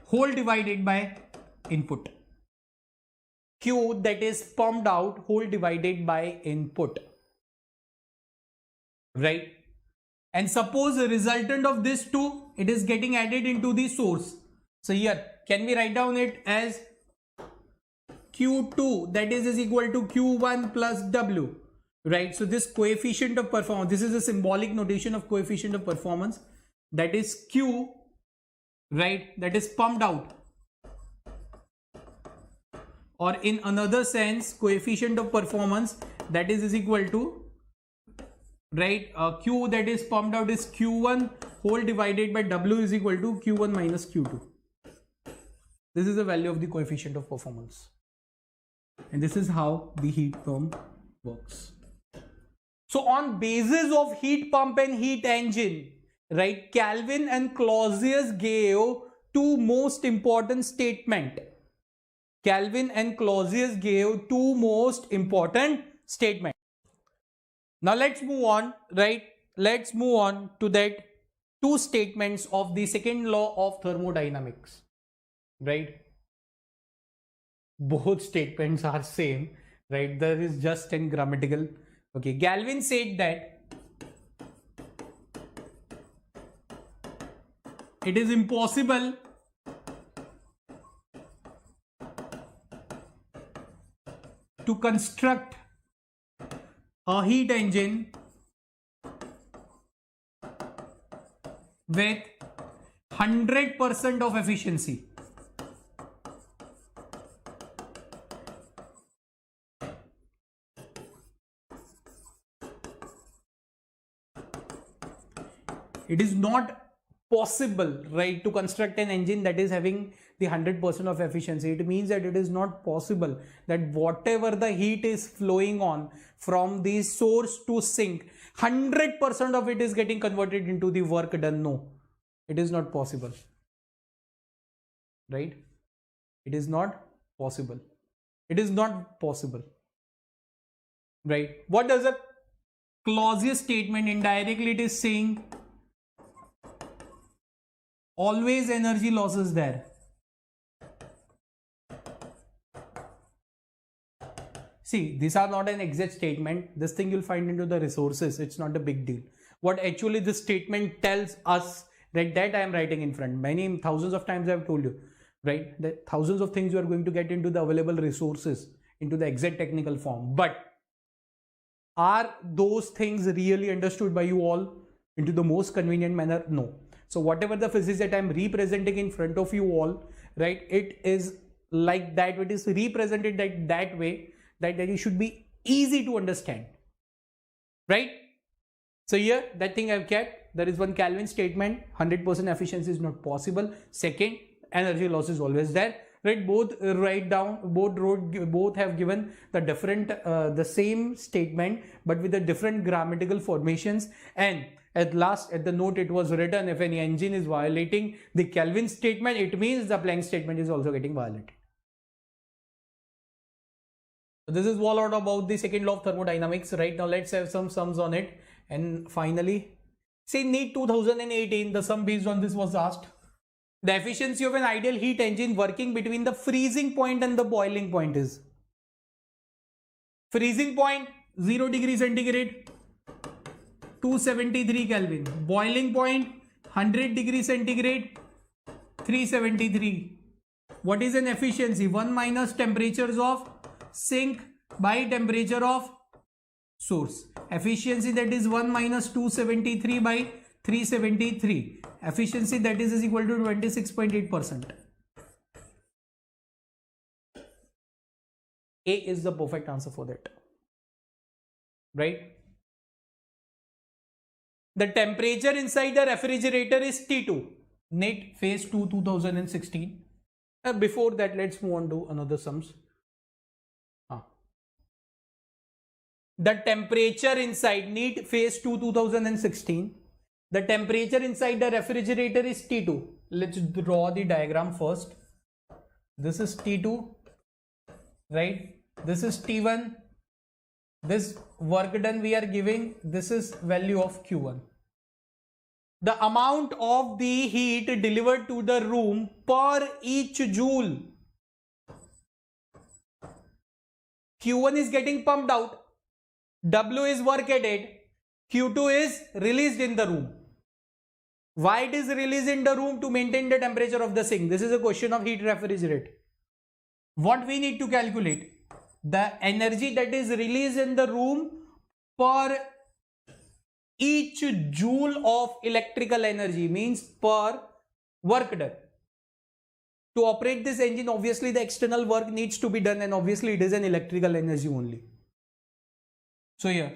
whole divided by input. Q, that is pumped out, whole divided by input, right? And suppose a resultant of this two, it is getting added into the source. So here can we write down it as Q2, that is equal to Q1 plus W, right? So this coefficient of performance, this is a symbolic notation of coefficient of performance, that is Q, right? That is pumped out, or in another sense, coefficient of performance, that is equal to, right, Q that is pumped out is Q1 whole divided by W is equal to Q1 minus Q2. This is the value of the coefficient of performance. And this is how the heat pump works. So on basis of heat pump and heat engine, right, Kelvin and Clausius gave two most important statements. Kelvin and Clausius gave two most important statements. Now let's move on, right? Let's move on to that two statements of the second law of thermodynamics, right? Both statements are same, right? There is just an grammatical. Okay, Kelvin said that it is impossible to construct a heat engine with 100% of efficiency. It is not possible, right, to construct an engine that is having the 100% of efficiency. It means that it is not possible that whatever the heat is flowing on from the source to sink, 100% of it is getting converted into the work done. No, it is not possible, right? It is not possible. It is not possible, right? What does a Clausius statement indirectly? It is saying always energy losses there. See, these are not an exact statement. This thing you'll find into the resources. It's not a big deal. What actually this statement tells us, that I am writing in front. Many thousands of times I have told you, right? That thousands of things you are going to get into the available resources, into the exact technical form. But are those things really understood by you all into the most convenient manner? No. So whatever the physics that I am representing in front of you all, right, it is like that. It is represented that way that it should be easy to understand, right? So here that thing I've kept. There is one Kelvin statement, 100% efficiency is not possible. Second, energy loss is always there, right? Both write down, both have given the different, the same statement, but with the different grammatical formations. And at last, at the note, it was written, if any engine is violating the Kelvin statement, it means the Planck statement is also getting violated. So this is all out about the second law of thermodynamics. Right now, let's have some sums on it. And finally, say NEET 2018, the sum based on this was asked. The efficiency of an ideal heat engine working between the freezing point and the boiling point is. Freezing point 0 degree centigrade, 273 Kelvin. Boiling point 100 degree centigrade, 373. What is an efficiency? 1 minus temperatures of sink by temperature of source. Efficiency, that is 1 minus 273 by 373. Efficiency, that is equal to 26.8%. A is the perfect answer for that. Right? The temperature inside the refrigerator is T2. NEET phase 2 2016. Before that, let's move on to another sums. The temperature inside NEET phase 2 2016. The temperature inside the refrigerator is T2. Let's draw the diagram first. This is T2, right? This is T1. This work done we are giving, this is value of Q1. The amount of the heat delivered to the room per each joule. Q1 is getting pumped out. W is work added. Q2 is released in the room. Why it is released in the room? To maintain the temperature of the sink. This is a question of heat refrigerate. What we need to calculate? The energy that is released in the room per each joule of electrical energy, means per work done. To operate this engine, obviously the external work needs to be done, and obviously it is an electrical energy only. So here,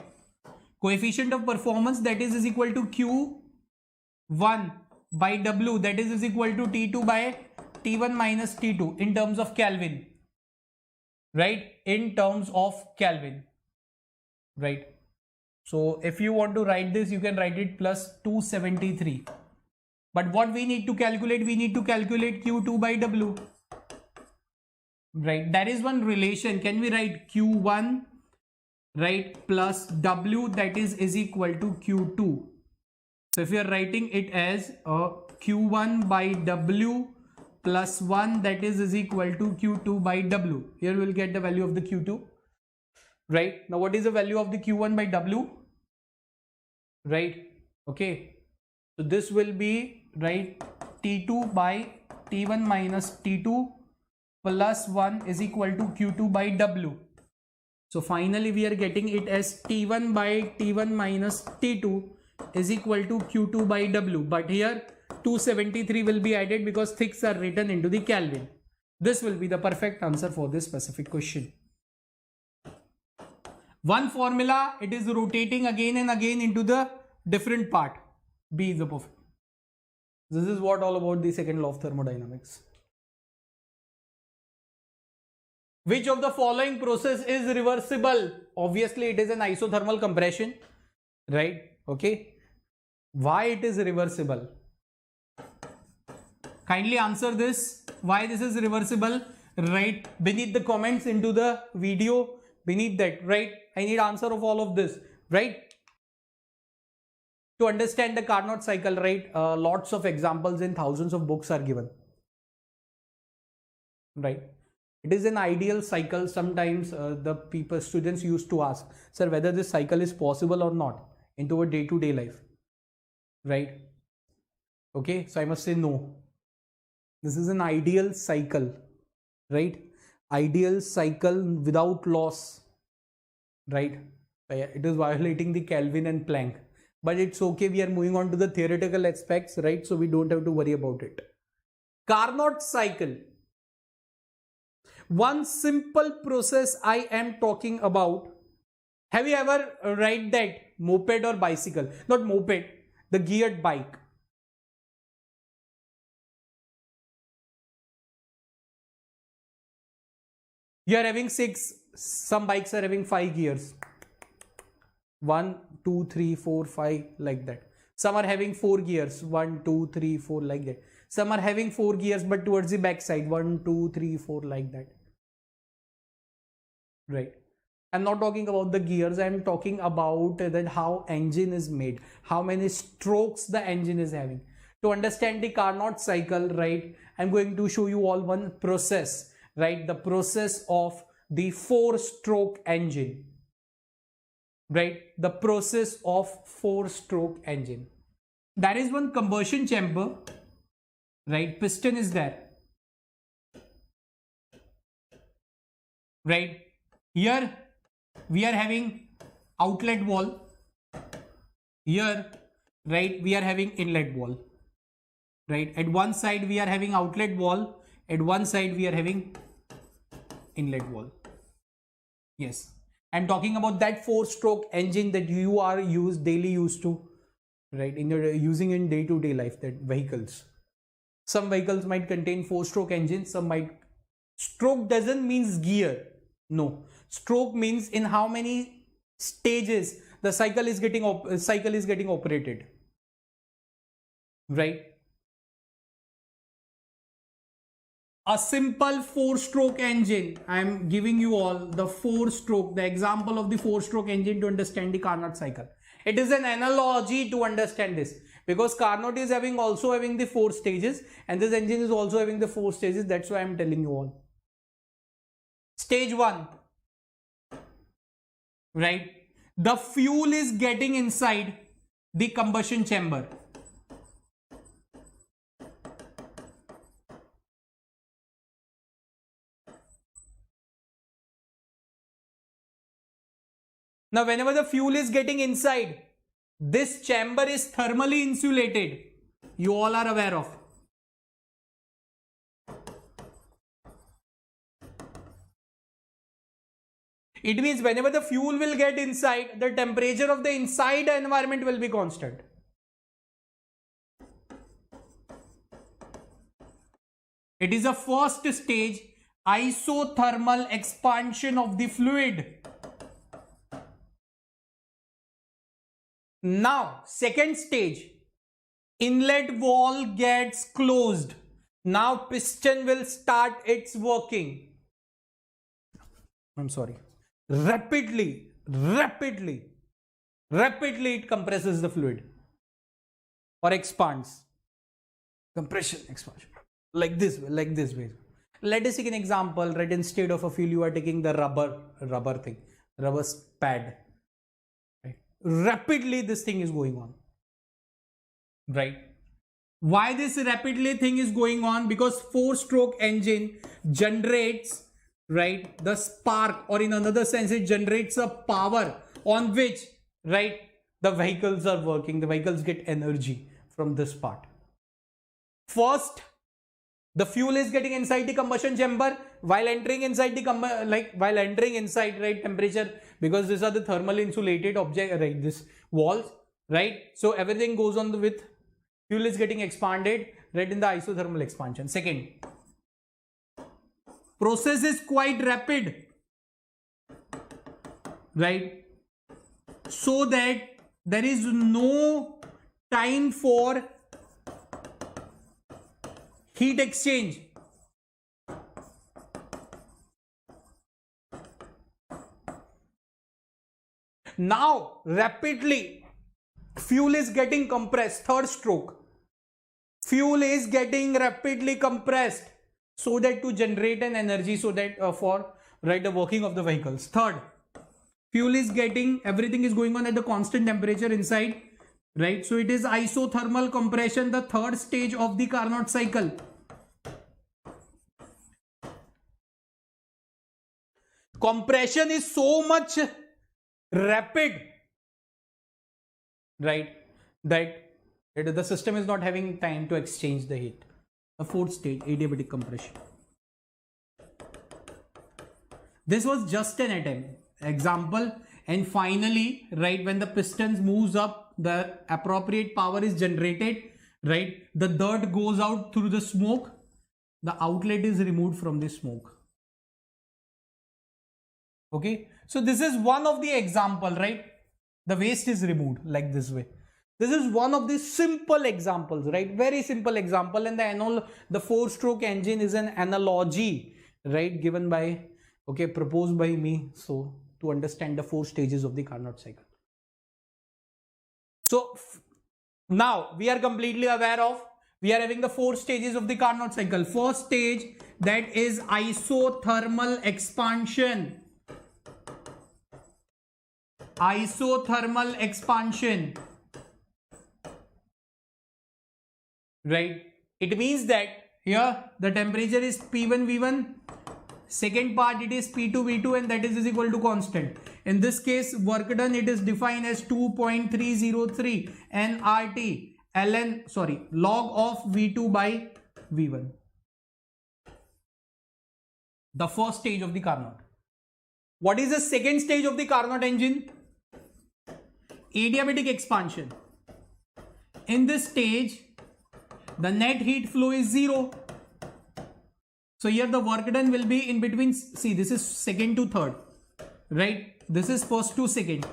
coefficient of performance, that is equal to Q1 by W, that is equal to T2 by T1 minus T2 in terms of Kelvin. Right? In terms of Kelvin. Right? So if you want to write this, you can write it plus 273. But what we need to calculate? We need to calculate Q2 by W. Right? That is one relation. Can we write Q1, right, plus W, that is equal to Q2. So if you are writing it as Q1 by W plus 1, that is equal to Q2 by W. Here we will get the value of the Q2. Right? Now what is the value of the Q1 by W? Right? Okay. So this will be, right, T2 by T1 minus T2 plus 1 is equal to Q2 by W. So finally we are getting it as T1 by T1 minus T2 is equal to Q2 by W. But here 273 will be added because things are written into the Kelvin. This will be the perfect answer for this specific question. One formula, it is rotating again and again into the different part. B is the perfect. This is what all about the second law of thermodynamics. Which of the following process is reversible? Obviously it is an isothermal compression, right? Okay. Why it is reversible? Kindly answer this. Why this is reversible? Right? Beneath the comments into the video, beneath that, right? I need answer of all of this, right? To understand the Carnot cycle, right? Lots of examples in thousands of books are given, right? It is an ideal cycle. Sometimes students used to ask, sir, whether this cycle is possible or not into a day-to-day life, right? Okay, so I must say no. This is an ideal cycle, right? Ideal cycle without loss, right? It is violating the Kelvin and Planck, but it's okay. We are moving on to the theoretical aspects, right? So we don't have to worry about it. Carnot cycle. One simple process I am talking about. Have you ever ride that moped or bicycle? Not moped, the geared bike. You are having 6, some bikes are having 5 gears. 1, 2, 3, 4, 5 like that. Some are having 4 gears. 1, 2, 3, 4 like that. Some are having 4 gears but towards the back side. 1, 2, 3, 4 like that. Right. I'm not talking about the gears. I'm talking about that how engine is made. How many strokes the engine is having. To understand the Carnot cycle, right, I'm going to show you all one process, right? The process of the four-stroke engine, right? The process of four-stroke engine. There is one combustion chamber, right? Piston is there, right? Here we are having outlet wall. Here, right, we are having inlet wall, right? At one side we are having outlet wall, at one side we are having inlet wall. Yes, I'm talking about that four-stroke engine that you are daily used to, right, in your using in day-to-day life, that vehicles. Some vehicles might contain four-stroke engines, some might. Stroke doesn't means gear. No, stroke means in how many stages the cycle is getting operated, right? A simple four-stroke engine. I am giving you all the the example of the four-stroke engine to understand the Carnot cycle. It is an analogy to understand this, because Carnot is also having the 4 stages, and this engine is also having the 4 stages. That's why I am telling you all. Stage 1, right? The fuel is getting inside the combustion chamber. Now, whenever the fuel is getting inside, this chamber is thermally insulated. You all are aware of. It means whenever the fuel will get inside, the temperature of the inside environment will be constant. It is a first stage, isothermal expansion of the fluid. Now, second stage, inlet wall gets closed. Now piston will start its working. I'm sorry. Rapidly it compresses the fluid or expands. Compression, expansion, like this way. Let us take an example, right? Instead of a fuel, you are taking the rubber pad, right? Rapidly this thing is going on, right? Why this rapidly thing is going on? Because four-stroke engine generates, right, the spark, or in another sense it generates a power on which, right, the vehicles are working. The vehicles get energy from this part. First, the fuel is getting inside the combustion chamber. While entering inside right, temperature, because these are the thermally insulated object, right, this walls, right? So everything goes on with fuel is getting expanded, right, in the isothermal expansion. Second, process is quite rapid, right? So that there is no time for heat exchange. Now, rapidly, fuel is getting compressed. Third stroke, fuel is getting rapidly compressed, so that to generate an energy, so that for, right, the working of the vehicles. Third, fuel is getting, everything is going on at the constant temperature inside, right? So it is isothermal compression, the third stage of the Carnot cycle. Compression is so much rapid, right, that the system is not having time to exchange the heat. The fourth stage, adiabatic compression. This was just an example, and finally, right, when the pistons moves up, the appropriate power is generated, right? The dirt goes out through the smoke, the outlet is removed from the smoke. Okay, so this is one of the example, right? The waste is removed like this way. This is one of the simple examples, right? Very simple example, and the four-stroke engine is an analogy, right, given by, okay, proposed by me, so to understand the 4 stages of the Carnot cycle. So now we are completely aware of, we are having the 4 stages of the Carnot cycle. First stage, that is isothermal expansion. Isothermal expansion. Right? It means that here the temperature is P1 V1, second part it is P2 V2, and that is equal to constant. In this case, work done, it is defined as 2.303 nRT log of V2 by V1. The first stage of the Carnot. What is the second stage of the Carnot engine? Adiabatic expansion. In this stage, the net heat flow is 0. So here the work done will be in between, see this is second to third, right? This is first to second.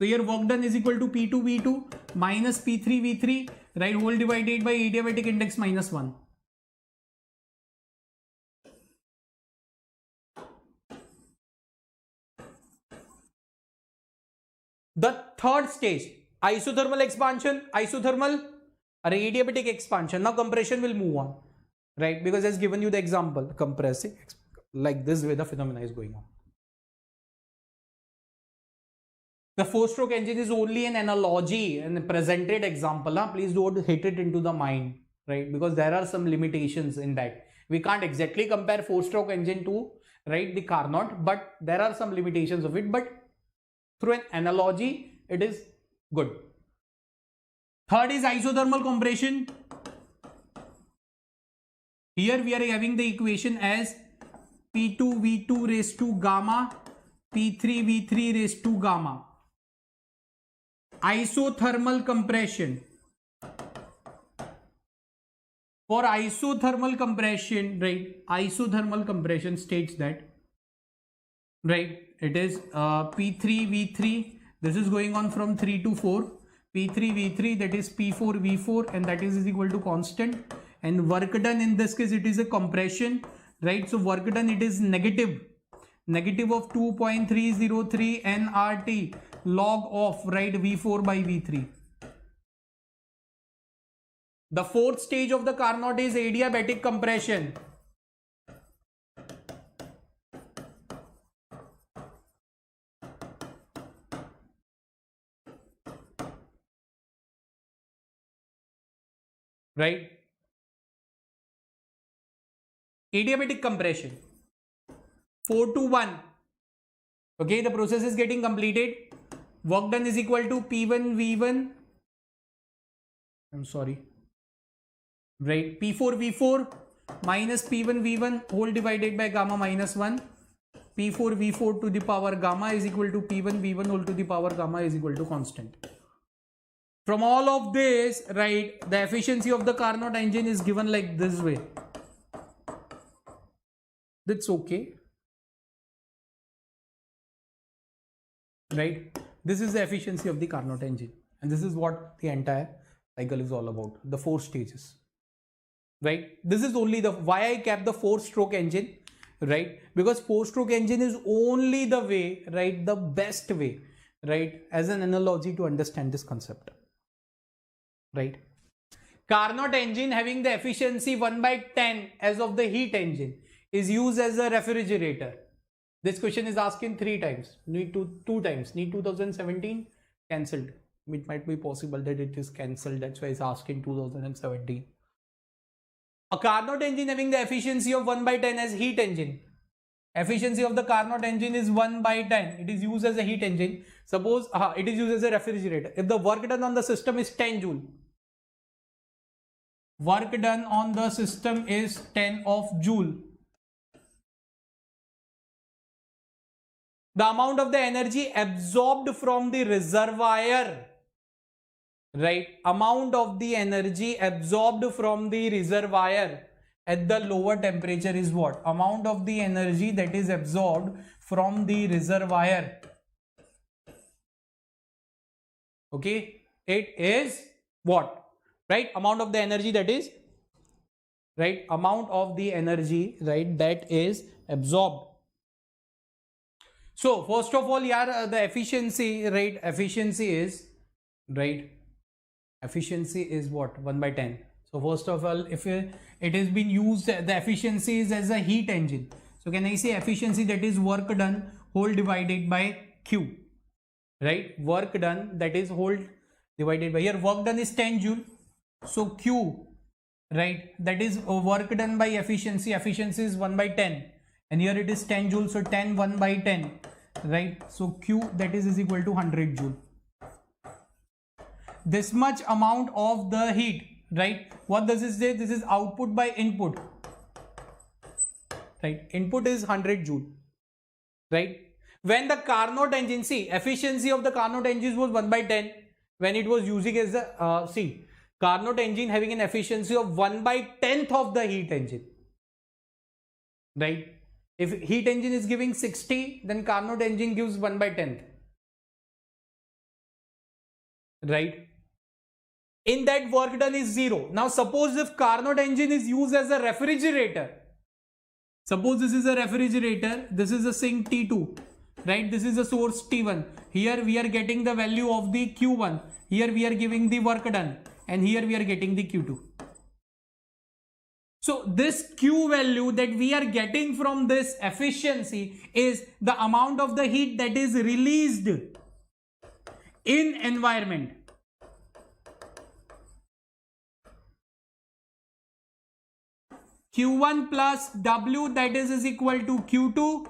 So here work done is equal to P2 V2 minus P3 V3, right, whole divided by adiabatic index minus 1. The third stage, isothermal expansion, adiabatic expansion. Now compression will move on, right? Because as given you the example, compressing, like this way the phenomena is going on. The 4-stroke engine is only an analogy and presented example. Please don't hit it into the mind, right? Because there are some limitations in that. We can't exactly compare 4-stroke engine to, right, the Carnot, but there are some limitations of it. But through an analogy, it is good. Third is isothermal compression. Here we are having the equation as P2 V2 raised to gamma, P3 V3 raised to gamma. Isothermal compression. For isothermal compression, right, isothermal compression states that, right, it is P3 V3, this is going on from 3 to 4, P3 V3, that is P4 V4, and that is equal to constant. And work done in this case, it is a compression, right? So work done, it is negative of 2.303 nRT log of, right, V4 by V3. The fourth stage of the Carnot is adiabatic compression. Right? Adiabatic compression. 4 to 1. Okay, the process is getting completed. Work done is equal to P1 V1. I'm sorry. Right, P4 V4 minus P1 V1 whole divided by gamma minus 1. P4 V4 to the power gamma is equal to P1 V1 whole to the power gamma is equal to constant. From all of this, right, the efficiency of the Carnot engine is given like this way. That's okay. Right, this is the efficiency of the Carnot engine, and this is what the entire cycle is all about, the 4 stages. Right, this is only the why I kept the 4-stroke engine, right? Because 4-stroke engine is only the way, right, the best way, right, as an analogy to understand this concept. Right, Carnot engine having the efficiency 1/10 as of the heat engine is used as a refrigerator. This question is asked in 3 times, NEET 2 times, NEET 2017 cancelled. It might be possible that it is cancelled, that's why it's asked in 2017. A Carnot engine having the efficiency of 1/10 as heat engine. Efficiency of the Carnot engine is 1/10. It is used as a heat engine. Suppose it is used as a refrigerator. If the work done on the system is 10 joule. Work done on the system is 10 of joule. The amount of the energy absorbed from the reservoir, right, amount of the energy absorbed from the reservoir at the lower temperature is what? Amount of the energy that is absorbed from the reservoir. Okay, it is what? Right, amount of the energy that is, right, amount of the energy, right, that is absorbed. So first of all, yeah, the efficiency, right, efficiency is, right, efficiency is what? 1/10. So first of all, if it has been used, the efficiency is as a heat engine. So can I say efficiency, that is work done whole divided by Q, right? Work done, that is whole divided by, here work done is 10 joule. So Q, right, that is work done by efficiency. Efficiency is 1 by 10. And here it is 10 joule. So 10, 1 by 10, right? So Q, that is equal to 100 joule. This much amount of the heat, right? What does this say? This is output by input, right? Input is 100 joule, right? When the Carnot engine, see, efficiency of the Carnot engine was 1 by 10 when it was using as the, Carnot engine having an efficiency of 1 by 10th of the heat engine, right? If heat engine is giving 60, then Carnot engine gives 1 by 10th, right? In that, work done is 0. Now suppose if Carnot engine is used as a refrigerator, suppose this is a refrigerator, this is a sink T2, right? This is a source T1. Here we are getting the value of the Q1. Here we are giving the work done, and here we are getting the Q2. So this Q value that we are getting from this efficiency is the amount of the heat that is released in environment. Q1 plus W, that is equal to Q2.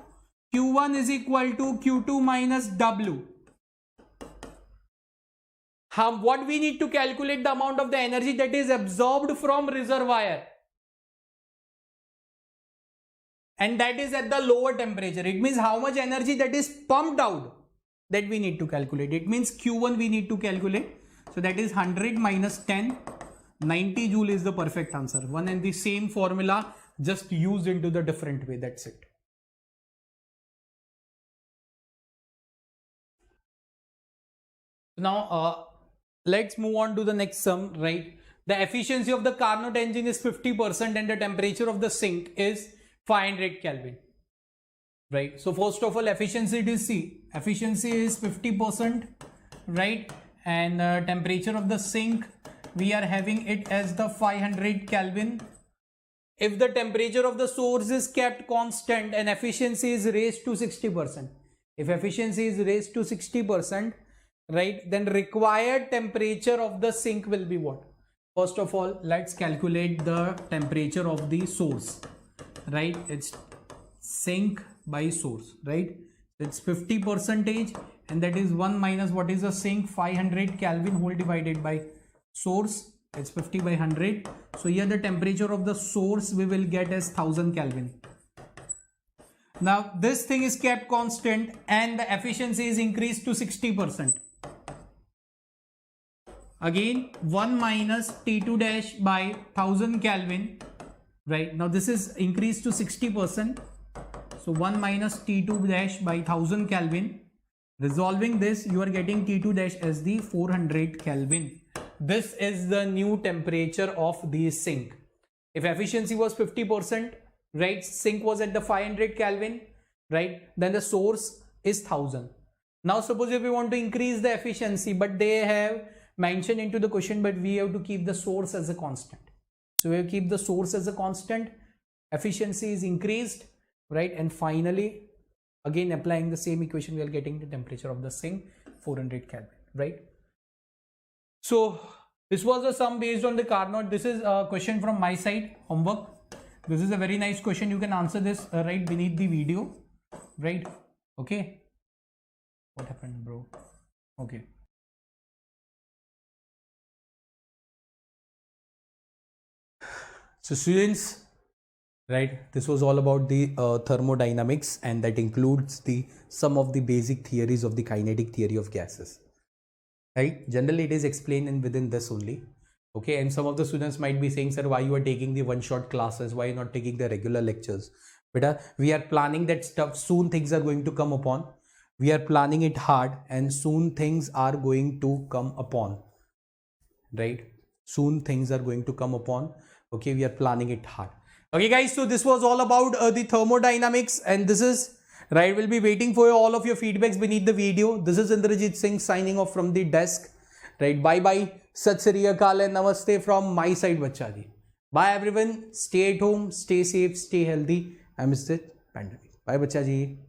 Q1 is equal to Q2 minus W. What we need to calculate the amount of the energy that is absorbed from reservoir, and that is at the lower temperature. It means how much energy that is pumped out, that we need to calculate. It means Q1 we need to calculate. So that is 100 minus 10. 90 joule is the perfect answer. One and the same formula, just used into the different way. That's it. Now let's move on to the next sum, right? The efficiency of the Carnot engine is 50% and the temperature of the sink is 500 Kelvin, right? So first of all, efficiency it is C. Efficiency is 50%, right? And temperature of the sink, we are having it as the 500 Kelvin. If the temperature of the source is kept constant and efficiency is raised to 60%, if efficiency is raised to 60%, right, then required temperature of the sink will be what? First of all, let's calculate the temperature of the source, right? It's sink by source, right? It's 50%, and that is 1 minus what is the sink? 500 Kelvin whole divided by source. It's 50 by 100. So here the temperature of the source we will get as 1000 Kelvin. Now this thing is kept constant and the efficiency is increased to 60%. Again 1 minus T2 dash by 1000 Kelvin, right? Now this is increased to 60%. So 1 minus T2 dash by 1000 Kelvin. Resolving this, you are getting T2 dash as the 400 Kelvin. This is the new temperature of the sink. If efficiency was 50%, right, sink was at the 500 Kelvin, right, then the source is 1000. Now suppose if we want to increase the efficiency, but they have mentioned into the question, but we have to keep the source as a constant. So we have to keep the source as a constant, efficiency is increased, right, and finally again applying the same equation, we are getting the temperature of the sink 400 Kelvin, right? So this was a sum based on the Carnot. This is a question from my side, homework. This is a very nice question. You can answer this right beneath the video, right? Okay. What happened, bro? Okay. So students, right, this was all about the thermodynamics, and that includes some of the basic theories of the kinetic theory of gases. Right? Generally, it is explained within this only. Okay, and some of the students might be saying, sir, why you are taking the one-shot classes? Why you not taking the regular lectures? But we are planning that stuff. Soon things are going to come upon. We are planning it hard, and soon things are going to come upon. Right? Soon things are going to come upon. Okay, we are planning it hard. Okay, guys. So this was all about the thermodynamics, and this is. Right, we'll be waiting for all of your feedbacks beneath the video. This is Indrajit Singh signing off from the desk. Right, bye bye. सत श्री अकाल and नमस्ते from my side बच्चा जी. Bye everyone, stay at home, stay safe, stay healthy amidst the pandemic. Bye बच्चा जी.